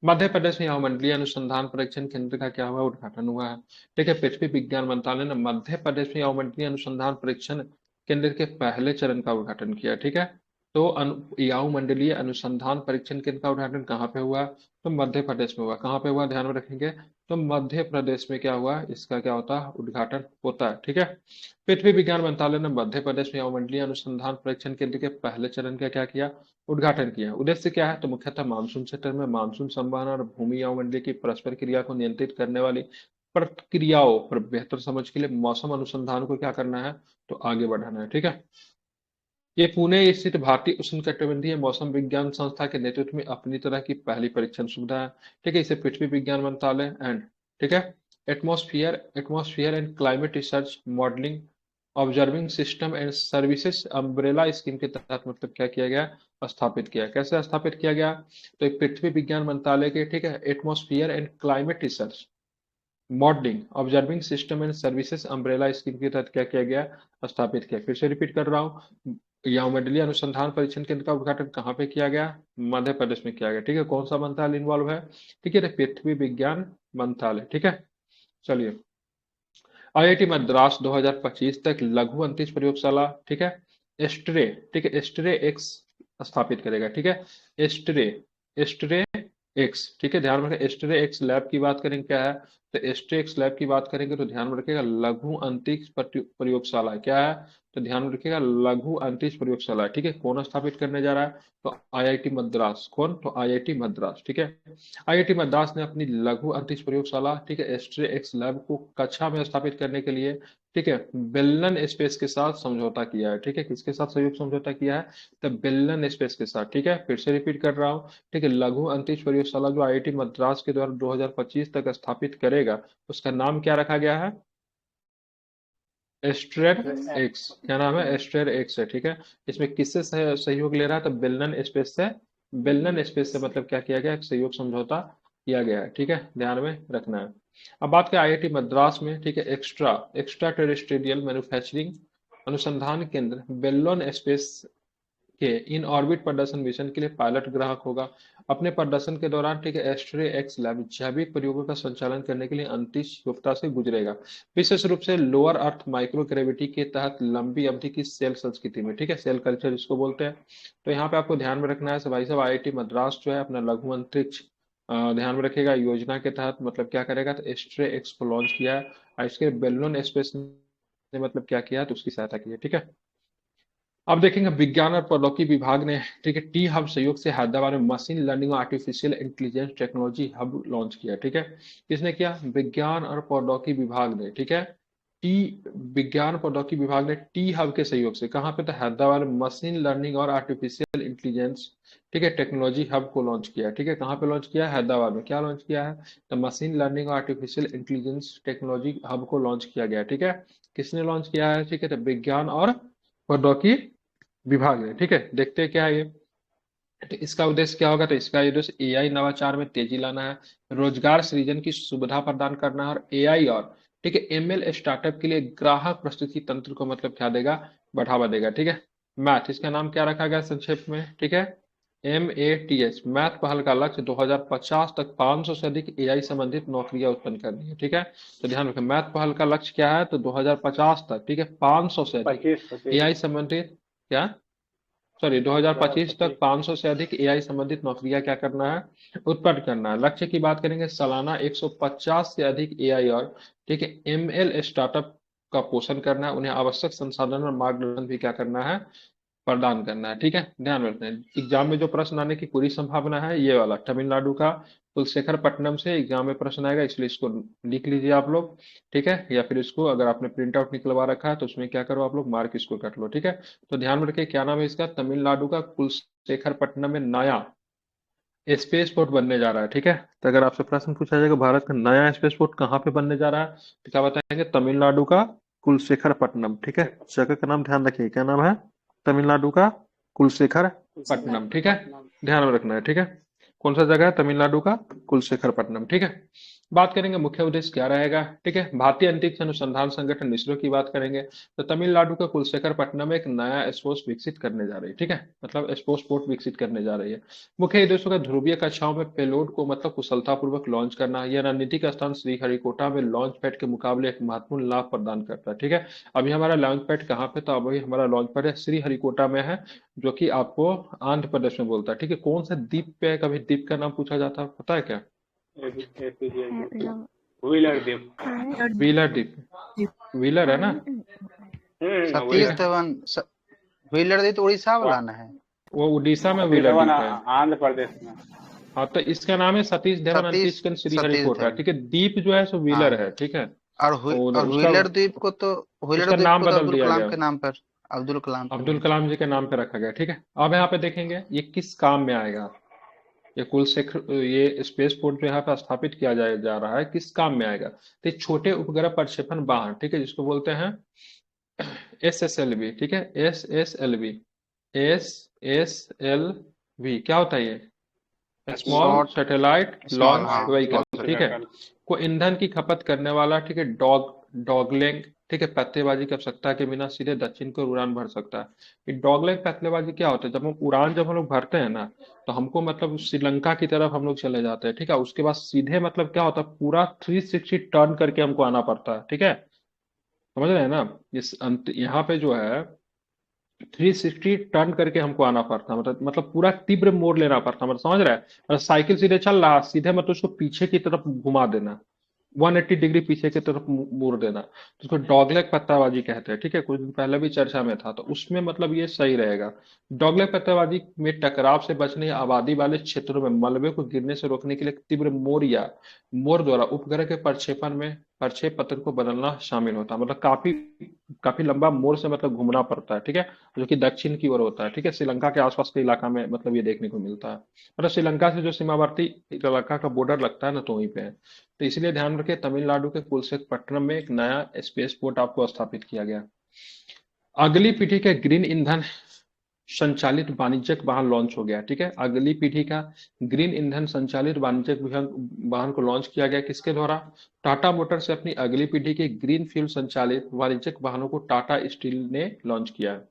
मध्य प्रदेश में यवमंडलीय अनुसंधान परीक्षण केंद्र का क्या हुआ, उद्घाटन हुआ है, ठीक है। पृथ्वी विज्ञान मंत्रालय ने मध्य प्रदेश में यवमंडलीय अनुसंधान परीक्षण केंद्र के पहले चरण का उद्घाटन किया, ठीक है। तो यवमंडलीय अनुसंधान परीक्षण केंद्र का उद्घाटन कहाँ पे हुआ, तो मध्य प्रदेश में हुआ। कहाँ पे हुआ, ध्यान में रखेंगे, तो मध्य प्रदेश में क्या हुआ, इसका क्या होता है, उद्घाटन होता है, ठीक है। पृथ्वी विज्ञान मंत्रालय ने मध्य प्रदेश में अवमंडलीय अनुसंधान परीक्षण केंद्र के पहले चरण का क्या किया, उद्घाटन किया। उद्देश्य क्या है, तो मुख्यतः मानसून क्षेत्र में मानसून संवहन और भूमि अवमंडलीय की परस्पर क्रिया को नियंत्रित करने वाली प्रक्रियाओं पर बेहतर समझ के लिए मौसम अनुसंधान को क्या करना है, तो आगे बढ़ाना है, ठीक है। ये पुणे स्थित भारतीय उष्णकटिबंधीय मौसम विज्ञान संस्था के नेतृत्व में अपनी तरह की पहली परीक्षण सुविधा है, ठीक है। इसे पृथ्वी विज्ञान मंत्रालय एंड, ठीक है, atmosphere atmosphere and climate research modelling observing system and services umbrella scheme के तहत मतलब क्या किया गया, स्थापित किया। कैसे स्थापित किया गया, तो एक पृथ्वी विज्ञान मंत्रालय के, ठीक है, atmosphere and climate research modelling observing system and services umbrella scheme के तहत क्या किया गया, स्थापित किया। फिर से रिपीट कर रहा हूँ, यवमंडलीय अनुसंधान परीक्षण केंद्र का उद्घाटन कहाँ पे किया गया, मध्य प्रदेश में किया गया, ठीक है। कौन सा मंत्रालय इन्वॉल्व है, ठीक है, तो पृथ्वी विज्ञान मंत्रालय, ठीक है। चलिए, आईआईटी मद्रास 2025 तक लघु अंतरिक्ष प्रयोगशाला, ठीक है, एस्ट्रे, ठीक है, एस्ट्रे एक्स स्थापित करेगा, ठीक है। एस्ट्रे एस्ट्रे एक्स, ठीक है, ध्यान में रखें, एस्ट्रे एक्स लैब की बात करेंगे क्या है, तो एस्ट्रे एक्स लैब की बात करेंगे तो ध्यान में रखिएगा लघु अंतरिक्ष प्रयोगशाला क्या है, तो ध्यान में रखिएगा लघु अंतरिक्ष प्रयोगशाला, ठीक है। कौन स्थापित करने जा रहा है, तो आईआईटी मद्रास, कौन, तो आईआईटी मद्रास, ठीक है। आईआईटी मद्रास ने अपनी लघु अंतरिक्ष प्रयोगशाला, ठीक है, एस्ट्रे एक्स लैब को कक्षा में स्थापित करने के लिए, ठीक है, बेलन स्पेस के साथ समझौता किया है, ठीक है। किसके साथ सहयोग समझौता किया है, तो बेलन स्पेस के साथ, ठीक है। फिर से रिपीट कर रहा हूँ, ठीक है, लघु अंतरिक्ष प्रयोगशाला जो आईआईटी मद्रास के द्वारा 2025 तक स्थापित करेगा, उसका नाम क्या रखा गया है, एस्ट्रेर एक्स, क्या नाम है, एस्ट्रेर एक्स है, ठीक है। इसमें किससे सहयोग ले रहा है, तो बेलन स्पेस से, बेलन स्पेस से मतलब क्या किया गया, एक सहयोग समझौता किया गया है। ठीक है, ध्यान में रखना है। अब बात करें आईआईटी मद्रास में, ठीक है, एक्स्ट्रा टेरेस्ट्रियल मैन्युफैक्चरिंग अनुसंधान केंद्र बेल्लोन स्पेस के इन ऑर्बिट प्रदर्शन मिशन के लिए पायलट ग्राहक होगा। अपने प्रदर्शन के दौरान, ठीक है, एस्ट्रे एक्स लैब जैविक प्रयोगों का संचालन करने के लिए अंतरिक्ष योग्यता से गुजरेगा, विशेष रूप से लोअर अर्थ माइक्रो ग्रेविटी के तहत लंबी अवधि की सेल संस्कृति में। ठीक है, सेल कल्चर जिसको बोलते हैं। तो यहाँ पे आपको ध्यान में रखना है भाई साहब, आईआईटी मद्रास जो है अपना लघु अंतरिक्ष ध्यान में रखेगा योजना के तहत मतलब क्या करेगा, तो एस्ट्रे एक्स को लॉन्च किया है और इसके बेलून स्पेस ने मतलब क्या किया है, तो उसकी सहायता की है। ठीक है, अब देखेंगे विज्ञान और प्रौद्योगिकी विभाग ने, ठीक है, टी हब सहयोग से हैदराबाद में मशीन लर्निंग और artificial intelligence technology hub launch किया। ठीक है, किसने किया, विज्ञान और प्रौद्योगिकी विभाग ने। ठीक है, टी विज्ञान प्रौद्योगिकी विभाग ने टी हब के सहयोग से, कहाँ पे, तो हैदराबाद में मशीन लर्निंग और आर्टिफिशियल इंटेलिजेंस, ठीक है, टेक्नोलॉजी हब को लॉन्च किया। ठीक है, कहाँ पे लॉन्च किया है, हैदराबाद में। क्या लॉन्च किया है, तो मशीन लर्निंग और आर्टिफिशियल इंटेलिजेंस टेक्नोलॉजी हब को लॉन्च किया गया। ठीक है, किसने लॉन्च किया है, ठीक है, तो विज्ञान और प्रौद्योगिकी विभाग है। ठीक है, देखते हैं क्या है ये। तो इसका उद्देश्य क्या होगा, तो इसका उद्देश्य एआई नवाचार में तेजी लाना है, रोजगार सृजन की सुविधा प्रदान करना है और एआई और, ठीक है, एमएल स्टार्टअप के लिए ग्राहक प्रस्तुति तंत्र को मतलब क्या देगा, बढ़ावा देगा। ठीक है, मैथ इसका नाम क्या रखा गया संक्षेप में, ठीक है, MATH मैथ पहल का लक्ष्य 2050 तक 500 से अधिक एआई संबंधित नौकरियां उत्पन्न करनी है। ठीक है, तो ध्यान रखें मैथ पहल का लक्ष्य क्या है, तो 2050 तक, ठीक है, 500 से अधिक 25 एआई संबंधित, क्या, सॉरी, 2025 तक 500 से अधिक एआई संबंधित नौकरियां क्या करना है, उत्पन्न करना है। लक्ष्य की बात करेंगे, सालाना 150 से अधिक एआई और, ठीक है, एमएल स्टार्टअप का पोषण करना है, उन्हें आवश्यक संसाधन और मार्गदर्शन भी क्या करना है, प्रदान करना है। ठीक है, ध्यान रखते हैं एग्जाम में जो प्रश्न आने की पूरी संभावना है ये वाला तमिलनाडु का कुलशेखरपट्टनम से एग्जाम में प्रश्न आएगा, इसलिए इसको लिख लीजिए आप लोग। ठीक है, या फिर इसको अगर आपने प्रिंट आउट निकलवा रखा है तो उसमें क्या करो आप लोग, मार्क इसको कर लो। ठीक है, तो ध्यान में रखिए क्या नाम है इसका, तमिलनाडु का कुलशेखरपट्टनम में नया स्पेस पोर्ट बनने जा रहा है। ठीक है, तो अगर आपसे प्रश्न पूछा जाएगा भारत का नया स्पेस पोर्ट कहाँ पे बनने जा रहा है, तो क्या बताएंगे, तमिलनाडु का कुलशेखरपट्टनम। ठीक है, जगह का नाम ध्यान रखिए, क्या नाम है, तमिलनाडु का कुलशेखरपट्टनम। ठीक है, ध्यान में रखना है। ठीक है, कौन सा जगह है, तमिलनाडु का कुलशेखरपट्टनम। ठीक है, बात करेंगे मुख्य उद्देश्य क्या रहेगा। ठीक है, भारतीय अंतरिक्ष अनुसंधान संगठन इसरो की बात करेंगे, तो तमिलनाडु का कुलशेखरपट्टनम में एक नया स्पेस विकसित करने जा रही है। ठीक है, मतलब स्पेस पोर्ट विकसित करने जा रही है। मुख्य उद्देश्यों का ध्रुवीय कक्षाओं में पेलोड को मतलब कुशलतापूर्वक लॉन्च करना, यह रणनीतिक स्थान श्रीहरिकोटा में लॉन्च पैड के मुकाबले एक महत्वपूर्ण लाभ प्रदान करता है। ठीक है, अभी हमारा लॉन्च पैड कहाँ पे था, अभी हमारा लॉन्च पैड है श्रीहरिकोटा में है, जो कि आपको आंध्र प्रदेश में बोलता है। ठीक है, कौन सा द्वीप पे है, कभी द्वीप का नाम पूछा जाता है, पता है क्या, व्हीलर द्वीप। व्हीलर द्वीप, व्हीलर है ना। सतीश धवन व्हीलर द्वीप तो उड़ीसा वाला ना है, वो उड़ीसा में सतीश व्हीलर धवन द्वीप है। आंध्र प्रदेश में। हाँ, तो इसका नाम है सतीश धवन अंतरिक्ष केंद्र श्रीहरिकोटा। ठीक है, द्वीप जो है सो व्हीलर है। ठीक है, और और व्हीलर द्वीप को तो उसका नाम बदल अब्दुल दिया कलाम गया, के नाम पर, अब्दुल कलाम के अब्दुल नाम कलाम जी के नाम पे रखा गया। ठीक है, अब यहाँ पे देखेंगे ये किस काम में आएगा, ये कुलशेखर, ये स्पेस पोर्ट जो यहाँ पे स्थापित किया जा रहा है किस काम में आएगा, तो ये छोटे उपग्रह प्रक्षेपण वाहन, ठीक है, जिसको बोलते हैं SSLV। ठीक है, SSLV, SSLV क्या होता है ये, small short satellite small, launch हाँ व्हीकल। लॉन्च ठीक है, को ईंधन की खपत करने वाला, ठीक है, डॉगलेग, ठीक है, पत्तेबाजी की आवश्यकता के बिना सीधे दक्षिण को उड़ान भर सकता है। ये डॉगलेग पत्तेबाजी क्या होता है, जब हम लोग भरते हैं ना, तो हमको मतलब श्रीलंका की तरफ हम लोग चले जाते हैं। ठीक है, उसके बाद सीधे मतलब क्या होता है, पूरा 360 टर्न करके हमको आना पड़ता है। ठीक है, समझ रहे हैं ना, यहाँ पे जो है 360 टर्न करके हमको आना पड़ता है, मतलब पूरा तीव्र मोड़ लेना पड़ता है, मतलब समझ रहा है, मतलब साइकिल सीधे चल रहा है, सीधे मतलब उसको पीछे की तरफ घुमा देना, 180 डिग्री पीछे की तरफ मोड़ देना, तो उसको डॉगलेग पत्ताबाजी कहते हैं। ठीक है, कुछ दिन पहले भी चर्चा में था, तो उसमें मतलब ये सही रहेगा। डॉगलेग पत्ताबाजी में टकराव से बचने या आबादी वाले क्षेत्रों में मलबे को गिरने से रोकने के लिए तीव्र मोड़ या मोड़ द्वारा उपग्रह के प्रक्षेपण में प्रक्षेप पत्र को बदलना शामिल होता है, मतलब काफी काफी लंबा मोड़ से मतलब घूमना पड़ता है। ठीक है, जो कि दक्षिण की ओर होता है। ठीक है, श्रीलंका के आसपास के इलाका में मतलब ये देखने को मिलता है, मतलब श्रीलंका से जो सीमावर्ती इलाका का बॉर्डर लगता है ना, तो वहीं पे है। तो इसलिए ध्यान रखें तमिलनाडु के कुलशेखरपट्टनम में एक नया स्पेस पोर्ट आपको स्थापित किया गया। अगली पीढ़ी के ग्रीन ईंधन संचालित वाणिज्यिक वाहन लॉन्च हो गया। ठीक है, अगली पीढ़ी का ग्रीन ईंधन संचालित वाणिज्यिक वाहन को लॉन्च किया गया। किसके द्वारा? टाटा मोटर्स से अपनी अगली पीढ़ी के ग्रीन फ्यूल संचालित वाणिज्यिक वाहनों को टाटा स्टील ने लॉन्च किया है।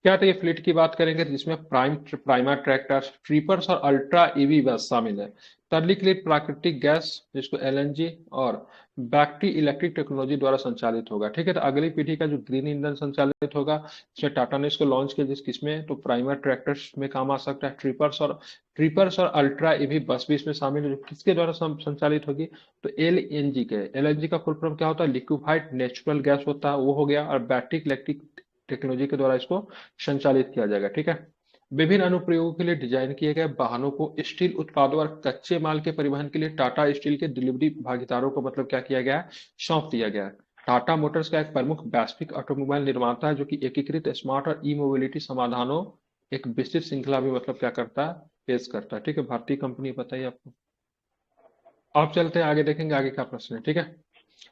क्या तो ये फ्लीट की बात करेंगे जिसमें प्राइमा ट्रैक्टर्स, ट्रीपर्स और अल्ट्रा ईवी बस शामिल है। तरलीकृत प्राकृतिक गैस जिसको एलएनजी और बैटरी इलेक्ट्रिक टेक्नोलॉजी द्वारा संचालित होगा। ठीक है, तो अगली पीढ़ी का जो ग्रीन ईंधन संचालित होगा इसमें टाटा ने इसको लॉन्च किया, किसमें तो प्राइमा ट्रैक्टर्स में काम आ सकता है। ट्रीपर्स और अल्ट्रा ईवी बस भी इसमें शामिल है, जो किसके द्वारा संचालित होगी तो एलएनजी का फुल फॉर्म क्या होता है? लिक्विफाइड नेचुरल गैस होता है, वो हो गया। और बैटरी इलेक्ट्रिक टेक्नोलॉजी के द्वारा इसको संचालित किया जाएगा। ठीक है, विभिन्न अनुप्रयोगों के लिए डिजाइन किए गए वाहनों को स्टील उत्पादों और कच्चे माल के परिवहन के लिए टाटा स्टील के डिलीवरी भागीदारों को मतलब क्या किया गया है? सौंप दिया गया है। टाटा मोटर्स का एक प्रमुख वैश्विक ऑटोमोबाइल निर्माता है जो कि एकीकृत स्मार्ट और ई मोबिलिटी समाधानों एक विस्तृत श्रृंखला भी मतलब क्या करता है? पेश करता है। ठीक है, भारतीय कंपनी बताइए आपको। आप चलते हैं आगे, देखेंगे आगे क्या प्रश्न है। ठीक है,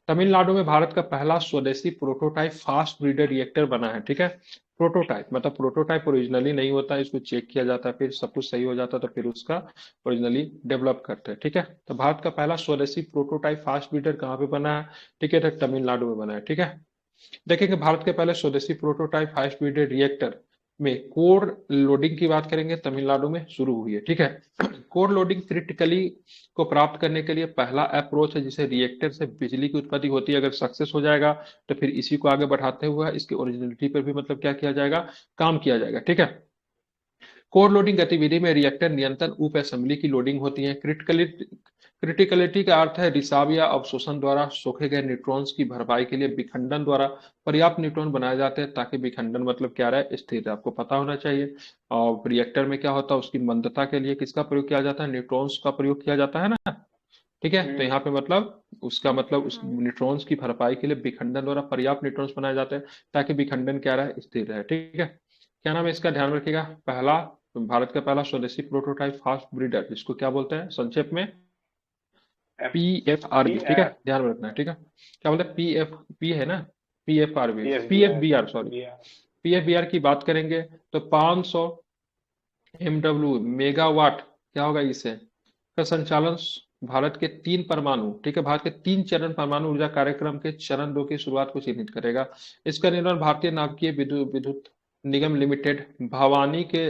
तमिलनाडु में भारत का पहला स्वदेशी प्रोटोटाइप फास्ट ब्रीडर रिएक्टर बना है। ठीक है, प्रोटोटाइप मतलब प्रोटोटाइप ओरिजिनली नहीं होता है, इसको चेक किया जाता है, फिर सब कुछ सही हो जाता है तो फिर उसका ओरिजिनली डेवलप करते हैं। ठीक है, तो भारत का पहला स्वदेशी प्रोटोटाइप फास्ट ब्रीडर कहाँ पे बना है? ठीक है, तो तमिलनाडु में बना है। ठीक है, देखेंगे भारत के पहले स्वदेशी प्रोटोटाइप फास्ट ब्रीडर रिएक्टर में कोर लोडिंग की बात करेंगे, तमिलनाडु में शुरू हुई है। ठीक है, कोर लोडिंग क्रिटिकली को प्राप्त करने के लिए पहला अप्रोच है जिसे रिएक्टर से बिजली की उत्पत्ति होती है। अगर सक्सेस हो जाएगा तो फिर इसी को आगे बढ़ाते हुए इसकी ओरिजिनलिटी पर भी मतलब क्या किया जाएगा? काम किया जाएगा। ठीक है, कोर लोडिंग गतिविधि में रिएक्टर नियंत्रण उप असेंबली की लोडिंग होती है। क्रिटिकलिटी का अर्थ है रिसाव या अवशोषण द्वारा सोखे गए न्यूट्रॉन्स की भरपाई के लिए विखंडन द्वारा पर्याप्त न्यूट्रॉन बनाए जाते हैं, ताकि विखंडन मतलब क्या रहे? स्थिर। आपको पता होना चाहिए। और रिएक्टर में क्या होता है? उसकी मंदता के लिए किसका प्रयोग किया जाता है? न्यूट्रॉन्स का प्रयोग किया जाता है ना। ठीक है, तो यहाँ पे मतलब उसका मतलब उस न्यूट्रॉन्स की भरपाई के लिए विखंडन द्वारा पर्याप्त न्यूट्रॉन्स बनाए जाते हैं, ताकि विखंडन क्या रहे? स्थिर रहे। ठीक है, क्या नाम है इसका? ध्यान रखिएगा। पहला भारत का पहला स्वदेशी प्रोटोटाइप फास्ट ब्रीडर, जिसको क्या बोलते हैं संक्षेप में? PFRB। ठीक है, ध्यान में रखना है। ठीक है, क्या बोलते हैं? पी है ना, PFBR, सॉरी, PFBR की बात करेंगे तो 500 MW मेगावाट क्या होगा इसे का संचालन भारत के 3 परमाणु, ठीक है, भारत के 3 चरण परमाणु ऊर्जा कार्यक्रम के चरण 2 की शुरुआत को चिन्हित करेगा। इसका निर्माण भारतीय नाभिकीय विद्युत निगम लिमिटेड भवानी के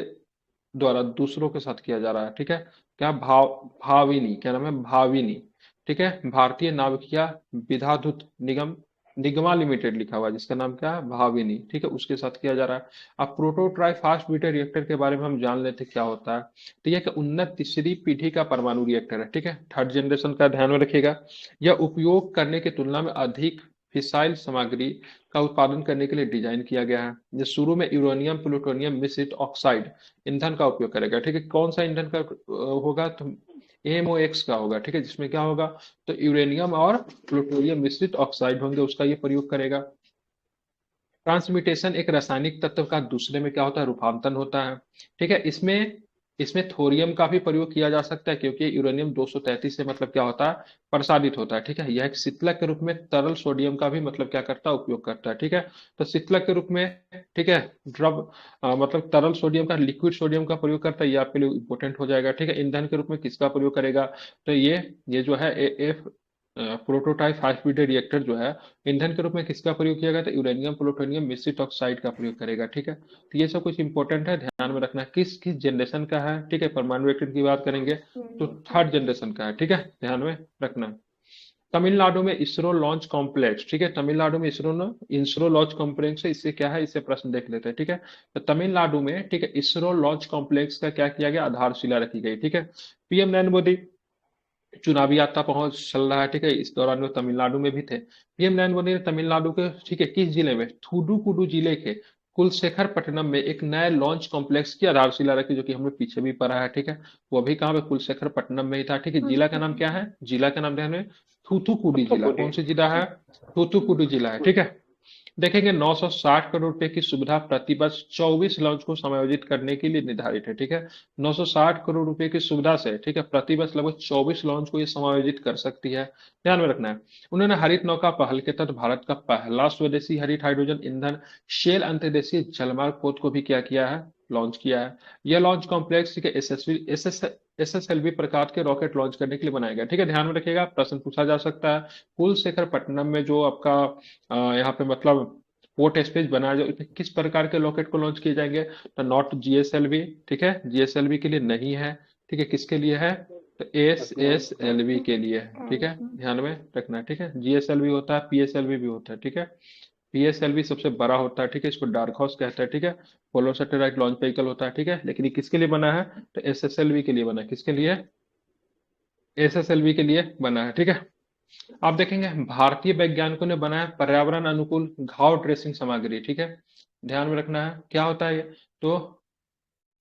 द्वारा दूसरों के साथ किया जा रहा है। ठीक है, क्या भाविनी, क्या नाम है? भाविनी। ठीक है, भारतीय नाभिकीय विद्युत निगमा लिमिटेड लिखा हुआ है, जिसका नाम क्या है? भाविनी। ठीक है, उसके साथ किया जा रहा है। अब प्रोटोटाइप फास्ट ब्रीडर रिएक्टर के बारे में हम जान लेते क्या होता है। तो यह उन्नत तीसरी पीढ़ी का परमाणु रिएक्टर है। ठीक है, थर्ड जनरेशन का ध्यान में रखिएगा। यह उपयोग करने की तुलना में अधिक फिसाइल सामग्री का उत्पादन करने के लिए डिजाइन किया गया है। ये शुरू में यूरेनियम प्लूटोनियम मिश्रित ऑक्साइड ईंधन का उपयोग करेगा। ठीक है, कौन सा ईंधन का होगा? तो AMOX का होगा। ठीक है, जिसमें क्या होगा? तो यूरेनियम और प्लूटोनियम मिश्रित ऑक्साइड होंगे, उसका ये प्रयोग करेगा। ट्रांसम्यूटेशन एक रासायनिक तत्व का दूसरे में क्या होता है? रूपांतरण होता है। ठीक है, इसमें इसमें थोरियम का भी प्रयोग किया जा सकता है, क्योंकि यूरेनियम 233 से मतलब क्या होता है? प्रसारित होता है। ठीक है, यह एक शीतलक के रूप में तरल सोडियम का भी मतलब क्या करता है? उपयोग करता है। ठीक है, तो शीतलक के रूप में, ठीक है, द्रव मतलब तरल सोडियम का, लिक्विड सोडियम का प्रयोग करता है, ये आपके लिए इंपॉर्टेंट हो जाएगा। ठीक है, ईंधन के रूप में किसका प्रयोग करेगा? तो ये जो है प्रोटोटाइप फास्ट ब्रीडर रिएक्टर जो है ईंधन के रूप में किसका प्रयोग किया गया? तो यूरेनियम प्लूटोनियम मिश्रित ऑक्साइड का प्रयोग करेगा। ठीक है, तो ये सब कुछ इंपॉर्टेंट है, ध्यान में रखना। किस किस जनरेशन का है? ठीक है, परमाणु रिएक्टर की बात करेंगे तो थर्ड जनरेशन का है। ठीक है, ध्यान में रखना। तमिलनाडु में इसरो लॉन्च कॉम्प्लेक्स, ठीक है, तमिलनाडु में इसरो लॉन्च कॉम्प्लेक्स है। इससे क्या है? इससे प्रश्न देख लेते हैं। ठीक है, तो तमिलनाडु में, ठीक है, इसरो लॉन्च कॉम्प्लेक्स का क्या किया गया? आधारशिला रखी गई। ठीक है, PM नरेंद्र मोदी चुनावी यात्रा पहुंच चल रहा है। ठीक है, इस दौरान वो तमिलनाडु में भी थे। PM नरेंद्र मोदी ने तमिलनाडु के, ठीक है, किस जिले में? थूडुकुडु जिले के कुलशेखरपट्टनम में एक नए लॉन्च कॉम्प्लेक्स की आधारशिला रखी, जो कि हमने पीछे भी पढ़ा है। ठीक है, वो भी कहाँ पे? कुलशेखरपट्टनम में ही था। ठीक है, जिला का नाम क्या है? जिला का नाम ध्यान में, थूथुकुडी जिला। कौन सी जिला है? थूथुकुडी जिला है। ठीक है, देखेंगे 960 करोड़ रुपए की सुविधा प्रतिवर्ष 24 लॉन्च को समायोजित करने के लिए निर्धारित है। ठीक है, 960 करोड़ रुपए की सुविधा से, ठीक है, प्रतिवर्ष लगभग 24 लॉन्च को ये समायोजित कर सकती है, ध्यान में रखना है। उन्होंने हरित नौका पहल के तहत भारत का पहला स्वदेशी हरित हाइड्रोजन ईंधन शेल अंतर्देशीय जलमार्ग पोत को भी क्या किया है, लॉन्च किया है। यह लॉन्च कॉम्प्लेक्स, ठीक है, एसएसएलवी प्रकार के रॉकेट लॉन्च करने के लिए बनाया गया। ठीक है, ध्यान में रखिएगा, प्रश्न पूछा जा सकता है। कुलशेखर पट्टनम में जो आपका यहाँ पे मतलब पोर्ट स्पेस बनाया जाए, उसमें किस प्रकार के रॉकेट को लॉन्च किए जाएंगे, तो नॉट जीएसएलवी, ठीक है, जीएसएलवी के लिए नहीं है, ठीक है, किसके लिए है, तो एसएसएलवी के लिए है। ठीक है, ध्यान में रखना है। ठीक है, जीएसएलवी होता है, पीएसएलवी भी होता है। ठीक है, पीएसएलवी सबसे बड़ा होता है, ठीक है, इसको डार्क हॉर्स कहते हैं। ठीक है, पोलर सैटेलाइट लॉन्च व्हीकल होता है। ठीक है, लेकिन ये किसके लिए बना है, तो एसएसएलवी के लिए बना है। किसके लिए, एसएसएलवी के लिए बना है। ठीक है, आप देखेंगे भारतीय वैज्ञानिकों ने बनाया पर्यावरण अनुकूल घाव ड्रेसिंग सामग्री। ठीक है, ध्यान में रखना है क्या होता है ये, तो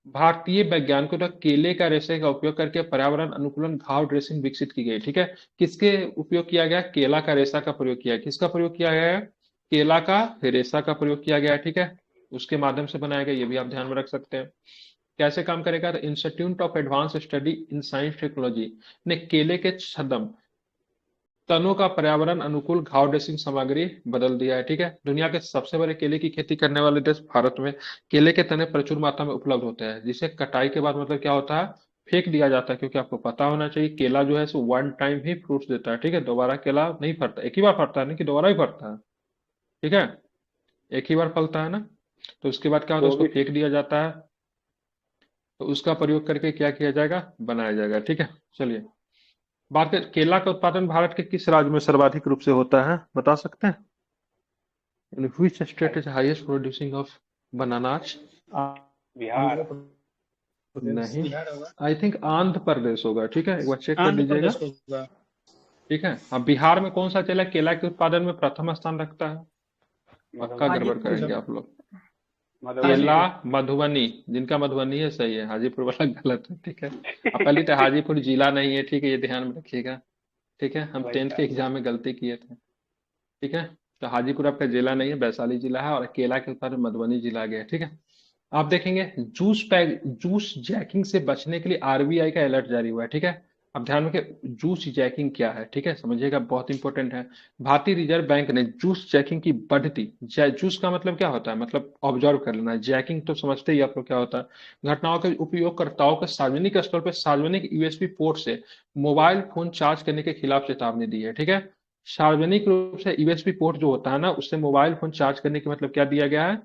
भारतीय वैज्ञानिकों द्वारा केले का रेशे का उपयोग करके पर्यावरण अनुकूलन घाव ड्रेसिंग विकसित की गई। ठीक है, किसके उपयोग किया गया, केला का रेशा का प्रयोग किया है। किसका प्रयोग किया गया है, केला का रेशा का प्रयोग किया गया है। ठीक है, उसके माध्यम से बनाया गया, ये भी आप ध्यान में रख सकते हैं। कैसे काम करेगा, तो institute of advance study in science technology ने केले के छदम तनों का पर्यावरण अनुकूल घाव ड्रेसिंग सामग्री बदल दिया है। ठीक है, दुनिया के सबसे बड़े केले की खेती करने वाले देश भारत में केले के तने प्रचुर मात्रा में उपलब्ध होते हैं, जिसे कटाई के बाद मतलब क्या होता है, फेंक दिया जाता है। क्योंकि आपको पता होना चाहिए केला जो है सो वन टाइम ही फ्रूट्स देता है। ठीक है, दोबारा केला नहीं फलता, एक ही बार फलता है, नहीं कि दोबारा ही फलता है। ठीक है, एक ही बार फलता है ना, तो उसके बाद क्या होता है, उसको फेंक दिया जाता है, तो उसका प्रयोग करके क्या किया जाएगा, बनाया जाएगा। ठीक है, चलिए बात करें, केला का उत्पादन भारत के किस राज्य में सर्वाधिक रूप से होता है, बता सकते हैं, which state is highest producing of bananas, Bihar. नहीं, बिहार होगा, आई थिंक आंध्र प्रदेश होगा। ठीक है, एक बार चेक कर आंध्र लीजिएगा। प्रदेश होगा। ठीक है, अब बिहार में कौन सा जिला केला के उत्पादन में प्रथम स्थान रखता है, पक्का मधुबनी। गड़बड़ करेंगे आप लोग। मधुबनी। केला मधुबनी, जिनका मधुबनी है सही है, हाजीपुर वाला गलत है। ठीक है, अब पहले तो हाजीपुर जिला नहीं है, ठीक है, ये ध्यान में रखिएगा। ठीक है, हम वही 10th के एग्जाम में गलती किए थे। ठीक है, तो हाजीपुर आपका जिला नहीं है, वैशाली जिला है, और केला के उत्पादन मधुबनी जिला गया है। ठीक है, आप देखेंगे जूस जैकिंग से बचने के लिए आरबीआई का अलर्ट जारी हुआ है। ठीक है, अब ध्यान रखें जूस जैकिंग क्या है, ठीक है, समझिएगा, बहुत इंपॉर्टेंट है। भारतीय रिजर्व बैंक ने जूस जैकिंग की बढ़ती, जूस का मतलब क्या होता है, मतलब ऑब्जर्व कर लेना, जैकिंग तो समझते ही आप लोग क्या होता है, घटनाओं के उपयोगकर्ताओं को सार्वजनिक स्थल पर सार्वजनिक यूएसबी पोर्ट से मोबाइल फोन चार्ज करने के खिलाफ चेतावनी दी है। ठीक है, सार्वजनिक रूप से यूएसबी पोर्ट जो होता है ना, उससे मोबाइल फोन चार्ज करने के मतलब क्या दिया गया है,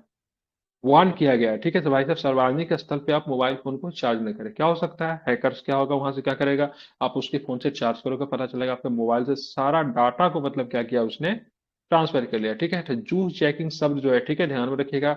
वार्न किया गया है। ठीक है, तो भाई साहब सार्वजनिक स्थल पे आप मोबाइल फोन को चार्ज न करें। क्या हो सकता है, हैकर्स क्या होगा, वहां से क्या करेगा, आप उसके फोन से चार्ज करोगे, पता चलेगा आपके मोबाइल से सारा डाटा को मतलब क्या किया उसने, ट्रांसफर कर लिया। ठीक है, तो जूस चेकिंग शब्द जो है, ठीक है, ध्यान में रखिएगा,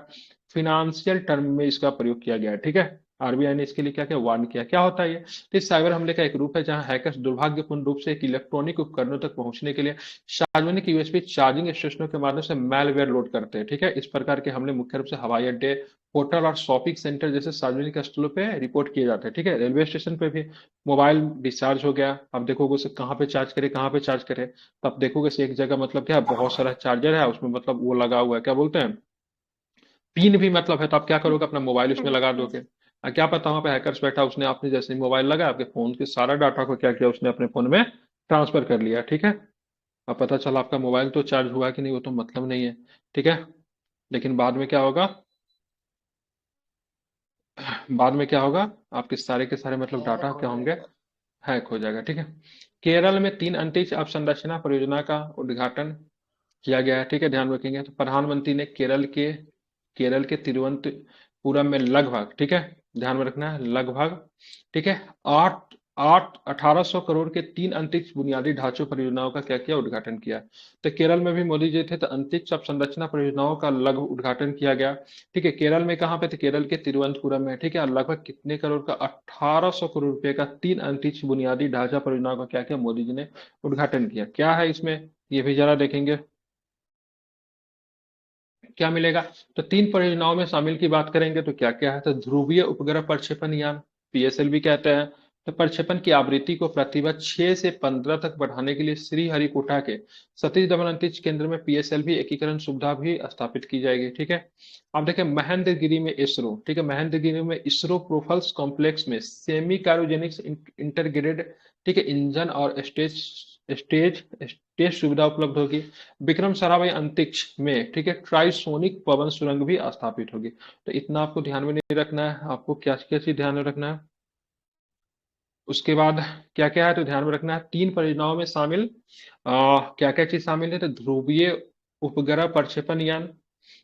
फिनेंशियल टर्म में इसका प्रयोग किया गया है। ठीक है, आरबीआई ने इसके लिए क्या किया, वार्न किया। क्या होता है ये, तो इस साइबर हमले का एक रूप है जहां हैकर्स दुर्भाग्यपूर्ण रूप से एक इलेक्ट्रॉनिक उपकरणों तक पहुंचने के लिए सार्वजनिक यूएसबी चार्जिंग स्टेशनों के माध्यम से मैलवेयर लोड करते हैं। ठीक है, इस प्रकार के हमले मुख्य रूप से हवाई अड्डे, होटल और शॉपिंग सेंटर जैसे सार्वजनिक स्थलों पे रिपोर्ट किए जाते हैं। ठीक है, रेलवे स्टेशन पे भी मोबाइल डिस्चार्ज हो गया, अब देखोगे उसे कहाँ पे चार्ज करे, कहाँ पे चार्ज करे, तो अब देखोगे से एक जगह मतलब क्या है, बहुत सारा चार्जर है उसमें, मतलब वो लगा हुआ है, क्या बोलते हैं, पिन भी मतलब है, तो आप क्या करोगे, अपना मोबाइल उसमें लगा दोगे। क्या पता वहां पे हैकर्स बैठा, उसने आपने जैसे ही मोबाइल लगा आपके फोन के सारा डाटा को क्या किया, उसने अपने फोन में ट्रांसफर कर लिया। ठीक है, अब पता चला आपका मोबाइल तो चार्ज हुआ कि नहीं वो तो मतलब नहीं है। ठीक है, लेकिन बाद में क्या होगा, बाद में क्या होगा, आपके सारे के सारे मतलब डाटा क्या होंगे, हैक हो जाएगा। ठीक है, केरल में 3 अंतरिक्ष अवसंरचना परियोजना का उद्घाटन किया गया है। ठीक है, ध्यान रखेंगे, तो प्रधानमंत्री ने केरल के तिरुवनंतपुरम में लगभग, ठीक है, ध्यान में रखना है लगभग, ठीक है, आठ आठ 1800 करोड़ के 3 अंतरिक्ष बुनियादी ढांचों परियोजनाओं का क्या किया, उद्घाटन किया। तो केरल में भी मोदी जी थे, तो अंतरिक्ष अवसंरचना परियोजनाओं का लगभग उद्घाटन किया गया। ठीक है, केरल में कहाँ पे थे, केरल के तिरुवनंतपुरम में। ठीक है, और लगभग कितने करोड़ का, 1800 करोड़ रुपए का 3 अंतरिक्ष बुनियादी ढांचा परियोजनाओं का क्या किया, मोदी जी ने उद्घाटन किया। क्या है इसमें, ये भी जरा देखेंगे क्या मिलेगा। तो 3 परियोजनाओं में शामिल की बात करेंगे तो क्या क्या है, तो ध्रुवीय उपग्रह प्रक्षेपण यान, पीएसएलवी कहते हैं, तो प्रक्षेपण की आवृत्ति को प्रतिवर्ष 6 से 15 तक बढ़ाने के लिए श्रीहरिकोटा के सतीश धवन अंतरिक्ष केंद्र में पीएसएलवी एकीकरण सुविधा भी स्थापित की जाएगी। ठीक है, अब देखें महेंद्रगिरी में इसरो, ठीक है, महेंद्रगिरी में इसरो प्रोफल्स कॉम्प्लेक्स में सेमी क्रायोजेनिक्स इंटरग्रेटेड, ठीक है, इंजन और स्टेज स्टेज टेस्ट सुविधा उपलब्ध होगी। विक्रम साराभाई अंतरिक्ष में, ठीक है, ट्राइसोनिक पवन सुरंग भी स्थापित होगी। तो इतना आपको ध्यान में नहीं रखना है, आपको क्या क्या चीज ध्यान में रखना है। उसके बाद क्या क्या है तो ध्यान में रखना है, 3 परियोजनाओं में शामिल क्या क्या चीज शामिल है, तो ध्रुवीय उपग्रह प्रक्षेपण यान,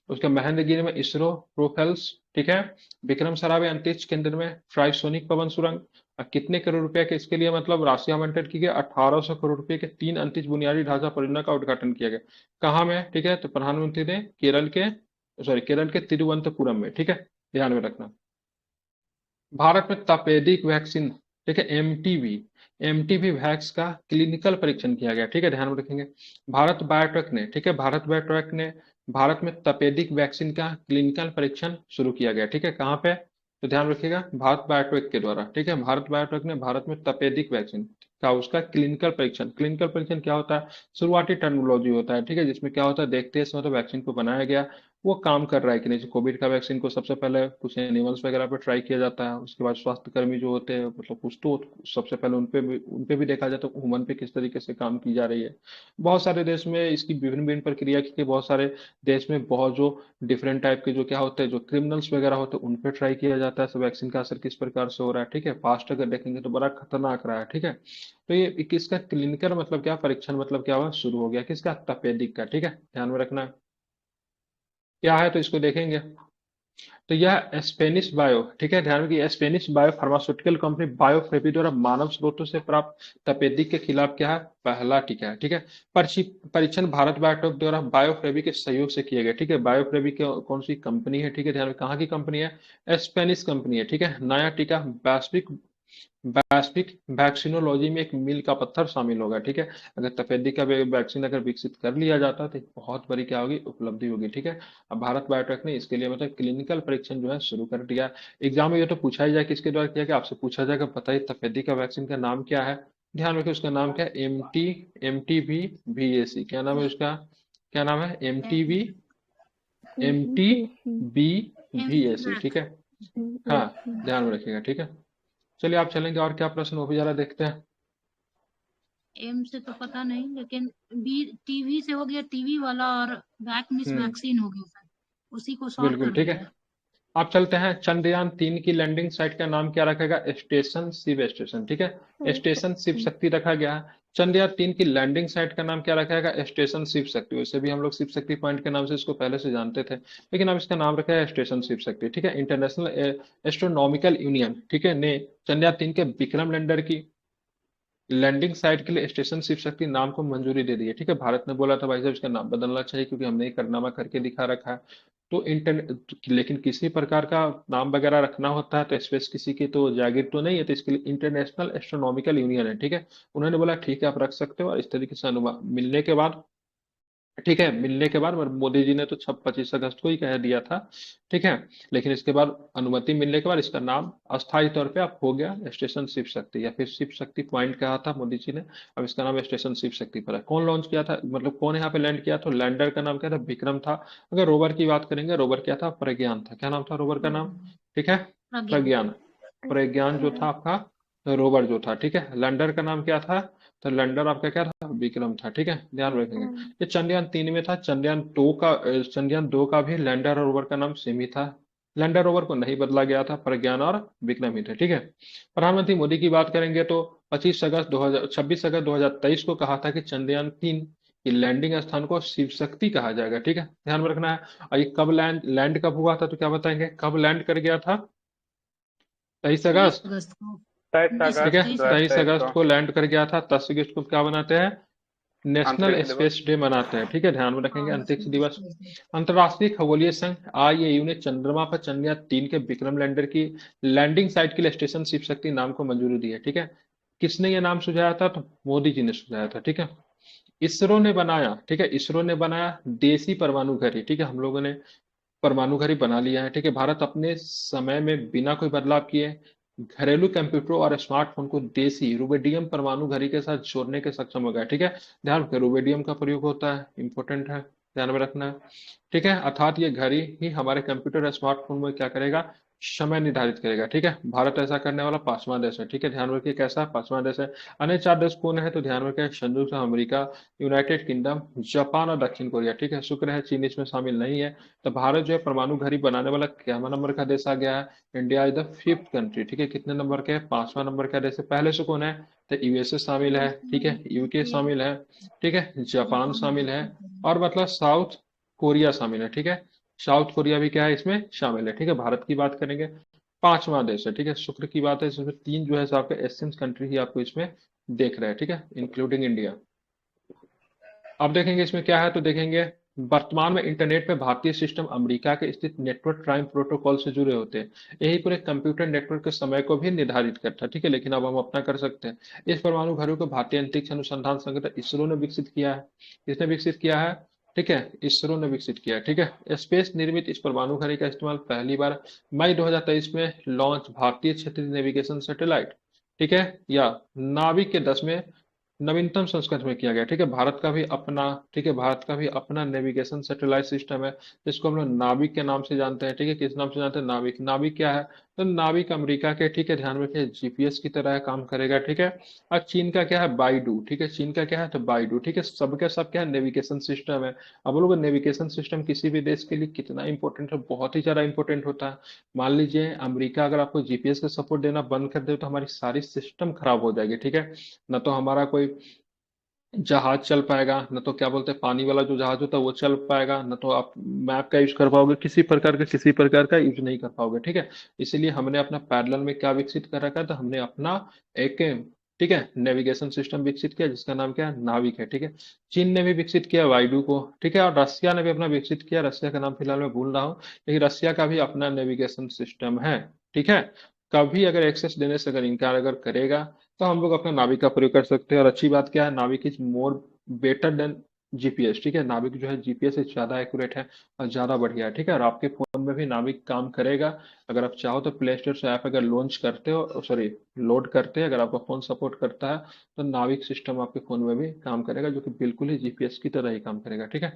उसके महेंद्रगिरी में इसरो प्रोफेल्स, ठीक है, विक्रम साराभाई अंतरिक्ष केंद्र में ट्राइसोनिक पवन सुरंग। कितने करोड़ रुपए के इसके लिए मतलब राशि आवंटित की गई, 1800 करोड़ रुपए के 3 अंतरिक्ष बुनियादी ढांचा परियोजना का उद्घाटन किया गया। कहाँ में, ठीक है, तो प्रधानमंत्री ने केरल के तिरुवनंतपुरम में, ठीक है, ध्यान में रखना। भारत में तपेदिक वैक्सीन, ठीक है, एमटीवी वैक्स का क्लिनिकल परीक्षण किया गया। ठीक है, ध्यान में रखेंगे। भारत बायोटेक ने, ठीक है, भारत बायोटेक ने भारत में तपेदिक वैक्सीन का क्लिनिकल परीक्षण शुरू किया गया। ठीक है, कहाँ पे, तो ध्यान रखिएगा, भारत बायोटेक के द्वारा। ठीक है, भारत बायोटेक ने भारत में तपेदिक वैक्सीन का उसका क्लिनिकल परीक्षण क्या होता है, शुरुआती टर्मिनोलॉजी होता है। ठीक है, जिसमें क्या होता है, देखते हैं इसमें तो वैक्सीन को बनाया गया, वो काम कर रहा है कि नहीं। कोविड का वैक्सीन को सबसे पहले कुछ एनिमल्स वगैरह पे ट्राई किया जाता है, उसके बाद स्वास्थ्य कर्मी जो होते हैं, मतलब कुछ तो सबसे पहले उन पे भी देखा जाता है ह्यूमन पे किस तरीके से काम की जा रही है। बहुत सारे देश में इसकी विभिन्न विभिन्न प्रक्रिया की, बहुत सारे देश में बहुत जो डिफरेंट टाइप के जो क्या होते हैं, जो क्रिमिनल्स वगैरह होते हैं, उन पे ट्राई किया जाता है वैक्सीन का असर किस प्रकार से हो रहा है। ठीक है, पास्ट अगर देखेंगे तो बड़ा खतरनाक रहा है। ठीक है, तो ये किसका क्लिनिकल मतलब क्या, परीक्षण मतलब क्या हुआ, शुरू हो गया, किसका, तपेदिक का। ठीक है, ध्यान में रखना है क्या है तो इसको देखेंगे। तो यह स्पेनिश बायो, ठीक है, ध्यान रखिए, स्पेनिश बायो फार्मास्यूटिकल कंपनी बायोफेवी द्वारा मानव स्रोतों से प्राप्त तपेदिक के खिलाफ क्या है, पहला टीका है। ठीक है, परीक्षण भारत बायोटेक द्वारा बायोफेवी के सहयोग से किया गया। ठीक है, बायोफेवी कौन सी कंपनी है, ठीक है, ध्यान में, कहाँ की कंपनी है, स्पेनिश कंपनी है। ठीक है, नया टीका वैश्विक वैक्सीनोलॉजी में एक मील का पत्थर शामिल होगा। ठीक है, अगर तपेदिक का वैक्सीन अगर विकसित कर लिया जाता तो बहुत बड़ी क्या होगी, उपलब्धि होगी। ठीक है, अब भारत बायोटेक ने इसके लिए मतलब क्लिनिकल परीक्षण जो है शुरू कर दिया। एग्जाम में ये तो पूछा ही जाए किसके द्वारा किया गया, आपसे पूछा जाएगा बताइए तपेदिक का वैक्सीन का नाम क्या है। ध्यान रखिए, उसका नाम क्या है, MTV-VAC, क्या नाम है उसका, क्या नाम है, MTV-VAC। ठीक है, हाँ, ध्यान में रखिएगा। ठीक है, चलिए आप चलेंगे, और क्या प्रश्न वो भी जरा देखते हैं। एम से तो पता नहीं, लेकिन बी टीवी से हो गया, टीवी वाला, और वैक मिस वैक्सीन हो गया सर, उसी को सॉल्व बिल्कुल कर ठीक दिया है, है। आप चलते हैं। चंद्रयान 3 की लैंडिंग साइट का नाम क्या रखेगा, स्टेशन शिव स्टेशन। ठीक है, स्टेशन शिव शक्ति रखा गया है। चंद्रयान 3 की लैंडिंग साइट का नाम क्या रखा जाएगा, स्टेशन शिव शक्ति। वैसे भी हम लोग शिव शक्ति पॉइंट के नाम से इसको पहले से जानते थे, लेकिन अब इसका नाम रखा है स्टेशन शिव शक्ति। ठीक है, इंटरनेशनल एस्ट्रोनॉमिकल यूनियन, ठीक है, ने चंद्रयान 3 के विक्रम लैंडर की लैंडिंग साइट के लिए स्टेशन शिव शक्ति नाम को मंजूरी दे दी है। ठीक है, भारत ने बोला था भाई साहब इसका नाम बदलना चाहिए क्योंकि हमने ये कारनामा करके दिखा रखा है। तो लेकिन किसी प्रकार का नाम वगैरह रखना होता है तो स्पेस किसी की तो जागीर तो नहीं है, तो इसके लिए इंटरनेशनल एस्ट्रोनॉमिकल यूनियन है। ठीक है, उन्होंने बोला ठीक है आप रख सकते हो, और इस तरीके से अनुमान मिलने के बाद, ठीक है, मिलने के बाद मोदी जी ने तो 25 अगस्त को ही कह दिया था। ठीक है, लेकिन इसके बाद अनुमति मिलने के बाद इसका नाम अस्थायी तौर पे अब हो गया स्टेशन शिव शक्ति, या फिर शिव शक्ति पॉइंट कहा था मोदी जी ने, अब इसका नाम स्टेशन शिव शक्ति पर है। कौन लॉन्च किया था, मतलब कौन यहाँ पे लैंड किया, तो लैंडर का नाम क्या था, विक्रम था। अगर रोवर की बात करेंगे, रोवर क्या था, प्रज्ञान था। क्या नाम था रोवर का नाम, ठीक है, प्रज्ञान। प्रज्ञान जो था आपका रोवर जो था। ठीक है, लैंडर का नाम क्या था, तो लैंडर आपका क्या था, विक्रम था। ठीक है, ध्यान रखेंगे। ये चंद्रयान 3 में था। चंद्रयान 2 का भी लैंडर और रोवर का नाम सेम ही था। लैंडर रोवर को नहीं बदला गया था, प्रज्ञान और विक्रम ही थे। ठीक है, प्रधानमंत्री मोदी की बात करेंगे तो 26 अगस्त 2023 को कहा था कि चंद्रयान 3 की लैंडिंग स्थान को शिव शक्ति कहा जाएगा। ठीक है, ध्यान में रखना है। और ये कब लैंड कब हुआ था, तो क्या बताएंगे, कब लैंड कर गया था, 23 अगस्त। 23 अगस्त को। 23 ठीक है, अगस्त 23 2023 अगस्त को को लैंड कर गया था। 10 अगस्त को क्या बनाते हैं, नेशनल अंतरिक्ष दिवस। स्पेस डे मनाते हैं। ठीक है, ध्यान में रखेंगे, अंतरिक्ष दिवस। हाँ, अंतर्राष्ट्रीय खगोलीय संघ IAU ने चंद्रमा पर चंद्रयान 3 के विक्रम लैंडर की लैंडिंग साइट के लिए स्टेशन शिव शक्ति नाम को मंजूरी दी है। ठीक है, किसने ये नाम सुझाया था, तो मोदी जी ने सुझाया था। ठीक है, इसरो ने बनाया, ठीक है, इसरो ने बनाया देसी परमाणु घड़ी। ठीक है, हम लोगों ने परमाणु घड़ी बना लिया है। ठीक है, भारत अपने समय में बिना कोई बदलाव किए 23 अगस्त 2023 को, ठीक है, 23 अगस्त 2023 को, ठीक है, घरेलू कंप्यूटरों और स्मार्टफोन को देसी रुबिडियम परमाणु घड़ी के साथ जोड़ने के सक्षम हो गया। ठीक है, ध्यान रखें रुबिडियम का प्रयोग होता है, इंपॉर्टेंट है, ध्यान में रखना है। ठीक है, अर्थात ये घड़ी ही हमारे कंप्यूटर और स्मार्टफोन में क्या करेगा, समय निर्धारित करेगा। ठीक है, भारत ऐसा करने वाला पांचवा देश है। ठीक है, ध्यान रखिए कैसा पांचवा देश है। अन्य चार देश कौन है, तो ध्यान रखिए संयुक्त अमेरिका, यूनाइटेड किंगडम, जापान और दक्षिण कोरिया। ठीक है, शुक्र है चीन इसमें शामिल नहीं है। तो भारत जो है परमाणु घड़ी बनाने वाला क्या नंबर का देश आ गया है, India is the fifth country. ठीक है, कितने नंबर के, पांचवा नंबर का देश है। पहले से कौन है, तो यूएसए शामिल है। ठीक है, यूके शामिल है। ठीक है, जापान शामिल है, और मतलब साउथ कोरिया शामिल है। ठीक है, साउथ कोरिया भी क्या है इसमें शामिल है। ठीक है, भारत की बात करेंगे पांचवा देश है। ठीक है, शुक्र की बात है, इसमें तीन जो है आपके एशियन कंट्री ही आपको इसमें देख रहे हैं। ठीक है, इंक्लूडिंग इंडिया। अब देखेंगे इसमें क्या है, तो देखेंगे वर्तमान में इंटरनेट पे भारतीय सिस्टम अमेरिका के स्थित नेटवर्क टाइम प्रोटोकॉल से जुड़े होते हैं। यही पूरे कंप्यूटर नेटवर्क के समय को भी निर्धारित करता है। ठीक है, लेकिन अब हम अपना कर सकते हैं। इस परमाणु घड़ी को भारतीय अंतरिक्ष अनुसंधान संगठन इसरो ने विकसित किया है। किसने विकसित किया है, ठीक है, इसरो ने विकसित किया है। ठीक है, स्पेस निर्मित इस परमाणु घड़ी का इस्तेमाल पहली बार मई 2023 में लॉन्च भारतीय क्षेत्रीय नेविगेशन सैटेलाइट, ठीक है, या नाविक के 10वें नवीनतम संस्करण में किया गया। ठीक है, भारत का भी अपना, ठीक है, भारत का भी अपना नेविगेशन सैटेलाइट सिस्टम है, जिसको हम लोग नाविक के नाम से जानते हैं। ठीक है, किस नाम से जानते हैं, नाविक। नाविक क्या है, तो नाविक अमेरिका के, ठीक है, ध्यान रखिए, जीपीएस की तरह काम करेगा। ठीक है, और चीन का क्या है, बाइडू। ठीक है, चीन का क्या है, तो बाइडू। ठीक है, सबके सब क्या है, नेविगेशन सिस्टम है। अब लोग नेविगेशन सिस्टम किसी भी देश के लिए कितना इंपॉर्टेंट है, बहुत ही ज्यादा इंपॉर्टेंट होता है। मान लीजिए अमेरिका अगर आपको जीपीएस का सपोर्ट देना बंद कर दे तो हमारी सारी सिस्टम खराब हो जाएगी। ठीक है, न तो हमारा कोई जहाज चल पाएगा, न तो क्या बोलते हैं पानी वाला जो जहाज होता है वो चल पाएगा, न तो आप मैप का यूज कर पाओगे, किसी प्रकार का यूज नहीं कर पाओगे। ठीक है, इसीलिए हमने अपना पैरेलल में क्या विकसित कर रखा है, तो हमने अपना एक, ठीक है, नेविगेशन सिस्टम विकसित किया जिसका नाम क्या है, नाविक है। ठीक है, चीन ने भी विकसित किया वाइडू को। ठीक है, और रसिया ने भी अपना विकसित किया, रसिया का नाम फिलहाल मैं भूल रहा हूँ, लेकिन रसिया का भी अपना नेविगेशन सिस्टम है। ठीक है, कभी अगर एक्सेस देने से अगर इनकार अगर करेगा तो हम लोग अपना नाविक का प्रयोग कर सकते हैं। और अच्छी बात क्या है, नाविक is more better than GPS. ठीक है, नाविक जो है जीपीएस से ज्यादा एक्यूरेट है और ज्यादा बढ़िया है। ठीक है, और आपके फोन में भी नाविक काम करेगा। अगर आप चाहो तो प्ले स्टोर से ऐप अगर लॉन्च करते हो, सॉरी, लोड करते हैं, अगर आपका फोन सपोर्ट करता है तो नाविक सिस्टम आपके फोन में भी काम करेगा, जो कि बिल्कुल ही जीपीएस की तरह ही काम करेगा। ठीक है,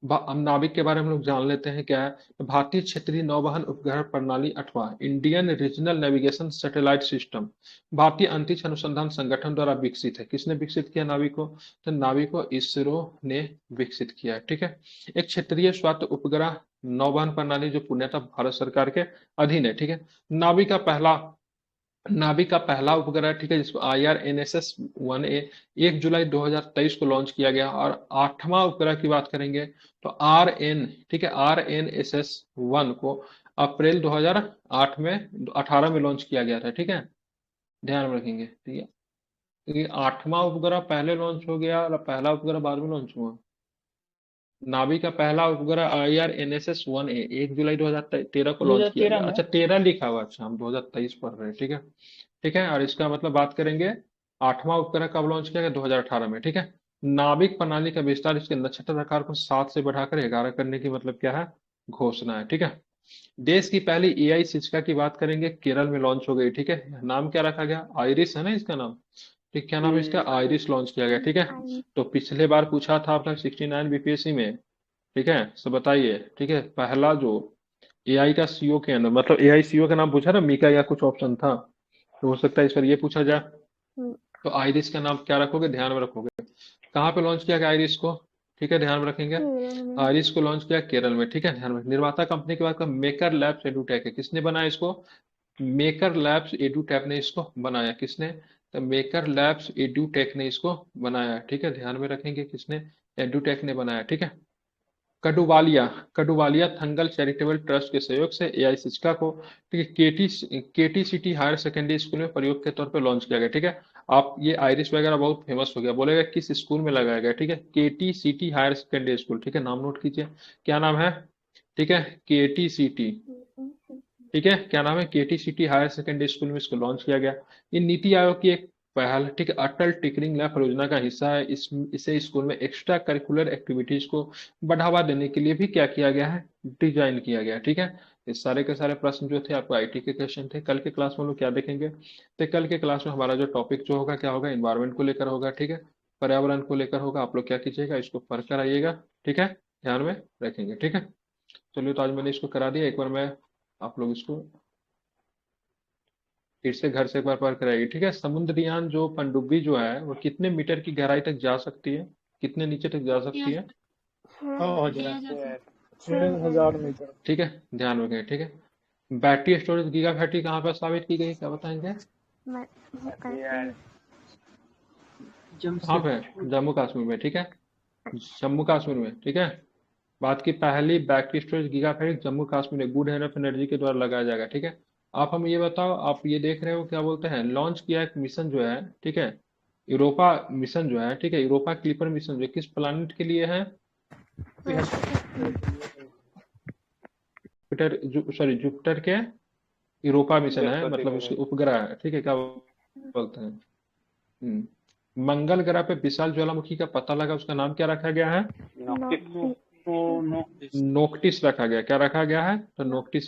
अब नाविक के बारे में हम लोग जान लेते हैं क्या है। तो भारतीय क्षेत्रीय नौवहन उपग्रह प्रणाली अथवा Indian regional navigation satellite system भारतीय अंतरिक्ष अनुसंधान संगठन द्वारा विकसित है। किसने विकसित किया नाविक को, तो नाविक को इसरो ने विकसित किया है। ठीक है, एक क्षेत्रीय स्वायत्त उपग्रह नौवहन प्रणाली जो पूर्णतः भारत सरकार के अधीन है। ठीक है, नाविक का पहला उपग्रह, ठीक है, जिसको IRNSS-1A 1 जुलाई 2023 को लॉन्च किया गया। और आठवां उपग्रह की बात करेंगे तो ठीक है, RNSS-1 को अप्रैल 2008 में 18 में लॉन्च किया गया था। ठीक है, ध्यान में रखेंगे। ठीक है, ये आठवां उपग्रह पहले लॉन्च हो गया और पहला उपग्रह बाद में लॉन्च हुआ। नावी का पहला उपग्रह IRNSS-1A 1 जुलाई 2013 को लॉन्च किया 2013 गया। में। अच्छा 13 लिखा हुआ, अच्छा हम 2023 पढ़ रहे हैं। ठीक है, ठीक है, और इसका मतलब बात करेंगे आठवां उपग्रह कब लॉन्च किया गया, 2018 में। ठीक है, नाविक प्रणाली का विस्तार इसके नक्षत्र आकार को 7 से बढ़ाकर 11 करने की मतलब क्या है, घोषणा है। ठीक है, देश की पहली AI शिक्षिका की बात करेंगे, केरल में लॉन्च हो गई। ठीक है, नाम क्या रखा गया, आइरिस है ना इसका नाम। ठीक, क्या नाम है इसका, आइरिस लॉन्च किया गया। ठीक है, तो पिछले बार पूछा था आपने 69 बीपीएससी में। ठीक है, तो बताइए, ठीक है, पहला जो एआई का सीईओ के अंदर, मतलब एआई सीईओ का नाम पूछा ना, मीका या कुछ ऑप्शन था, तो हो सकता है इस पर ये पूछा जाए। तो आइरिस का नाम क्या रखोगे, ध्यान में रखोगे। कहाँ पे लॉन्च किया गया आइरिस को, ठीक है, ध्यान में रखेंगे। आइरिस को लॉन्च किया केरल में। ठीक है, ध्यान में। निर्माता कंपनी के बाद का मेकर लैब्स एडुटेक है। किसने बनाया इसको, मेकर लैब्स एडुटेक ने इसको बनाया। किसने, तो मेकर लैब्स एडुटेक ने इसको बनाया। ठीक है, ध्यान में रखेंगे, किसने, एडुटेक ने बनाया। ठीक है, कडुवालिया कडुवालिया थंगल चैरिटेबल ट्रस्ट के सहयोग से एआई शिक्षा को, ठीक है, केटी सिटी हायर सेकेंडरी स्कूल में प्रयोग के तौर पर लॉन्च किया गया। ठीक है, आप ये आइरिस वगैरह बहुत फेमस हो गया, बोलेगा किस स्कूल में लगाया गया। ठीक है, केटी सिटी हायर सेकेंडरी स्कूल। ठीक है, नाम नोट कीजिए, क्या नाम है, ठीक है, केटी सिटी। ठीक है, क्या नाम है, केटी सिटी हायर सेकेंडरी स्कूल में इसको लॉन्च किया गया। ये नीति आयोग की एक पहल, ठीक है, अटल टिकरिंग लैब परियोजना का हिस्सा है। इसे स्कूल में एक्स्ट्रा करिकुलर एक्टिविटीज को बढ़ावा देने के लिए भी क्या किया गया है, डिजाइन किया गया है, ठीक है। इस सारे के सारे प्रश्न जो थे आपको आईटी के क्वेश्चन थे। कल के क्लास में हम लोग क्या देखेंगे, तो कल के क्लास में हमारा जो टॉपिक जो होगा क्या होगा, इन्वायरमेंट को लेकर होगा, ठीक है, पर्यावरण को लेकर होगा। आप लोग क्या कीजिएगा, इसको पढ़ कर आइएगा, ठीक है, ध्यान में रखेंगे, ठीक है। चलिए, तो आज मैंने इसको करा दिया। एक बार मैं आप लोग इसको फिर से घर से एक बार पढ़ कर आइए, ठीक है। समुद्रयान जो पनडुब्बी जो है वो कितने मीटर की गहराई तक जा सकती है, कितने नीचे तक जा सकती है, 6,000 मीटर। ठीक है, ध्यान रखें, ठीक है। बैटरी स्टोरेज गीगा बैटरी कहाँ पर स्थापित की गई, क्या बताएंगे, कहाँ पे, जम्मू कश्मीर में, ठीक है, जम्मू कश्मीर में, ठीक है। बात की पहली battery storage giga factory Jammu Kashmir में गुड एनफ एनर्जी के द्वारा लगाया जाएगा, ठीक है। आप हमें ये बताओ, आप ये देख रहे हो क्या बोलते हैं, लॉन्च किया एक मिशन जो है, ठीक है, यूरोपा मिशन जो है, ठीक है, यूरोपा क्लिपर मिशन जो किस प्लानिट के लिए है, जुपिटर, सॉरी जुपिटर के यूरोपा मिशन है, मतलब उसके उपग्रह है, ठीक है, क्या बोलते हैं। मंगल ग्रह पे विशाल ज्वालामुखी का पता लगा, उसका नाम क्या रखा गया है, नोक्टिस रखा गया, क्या रखा गया है, तो नोक्टिस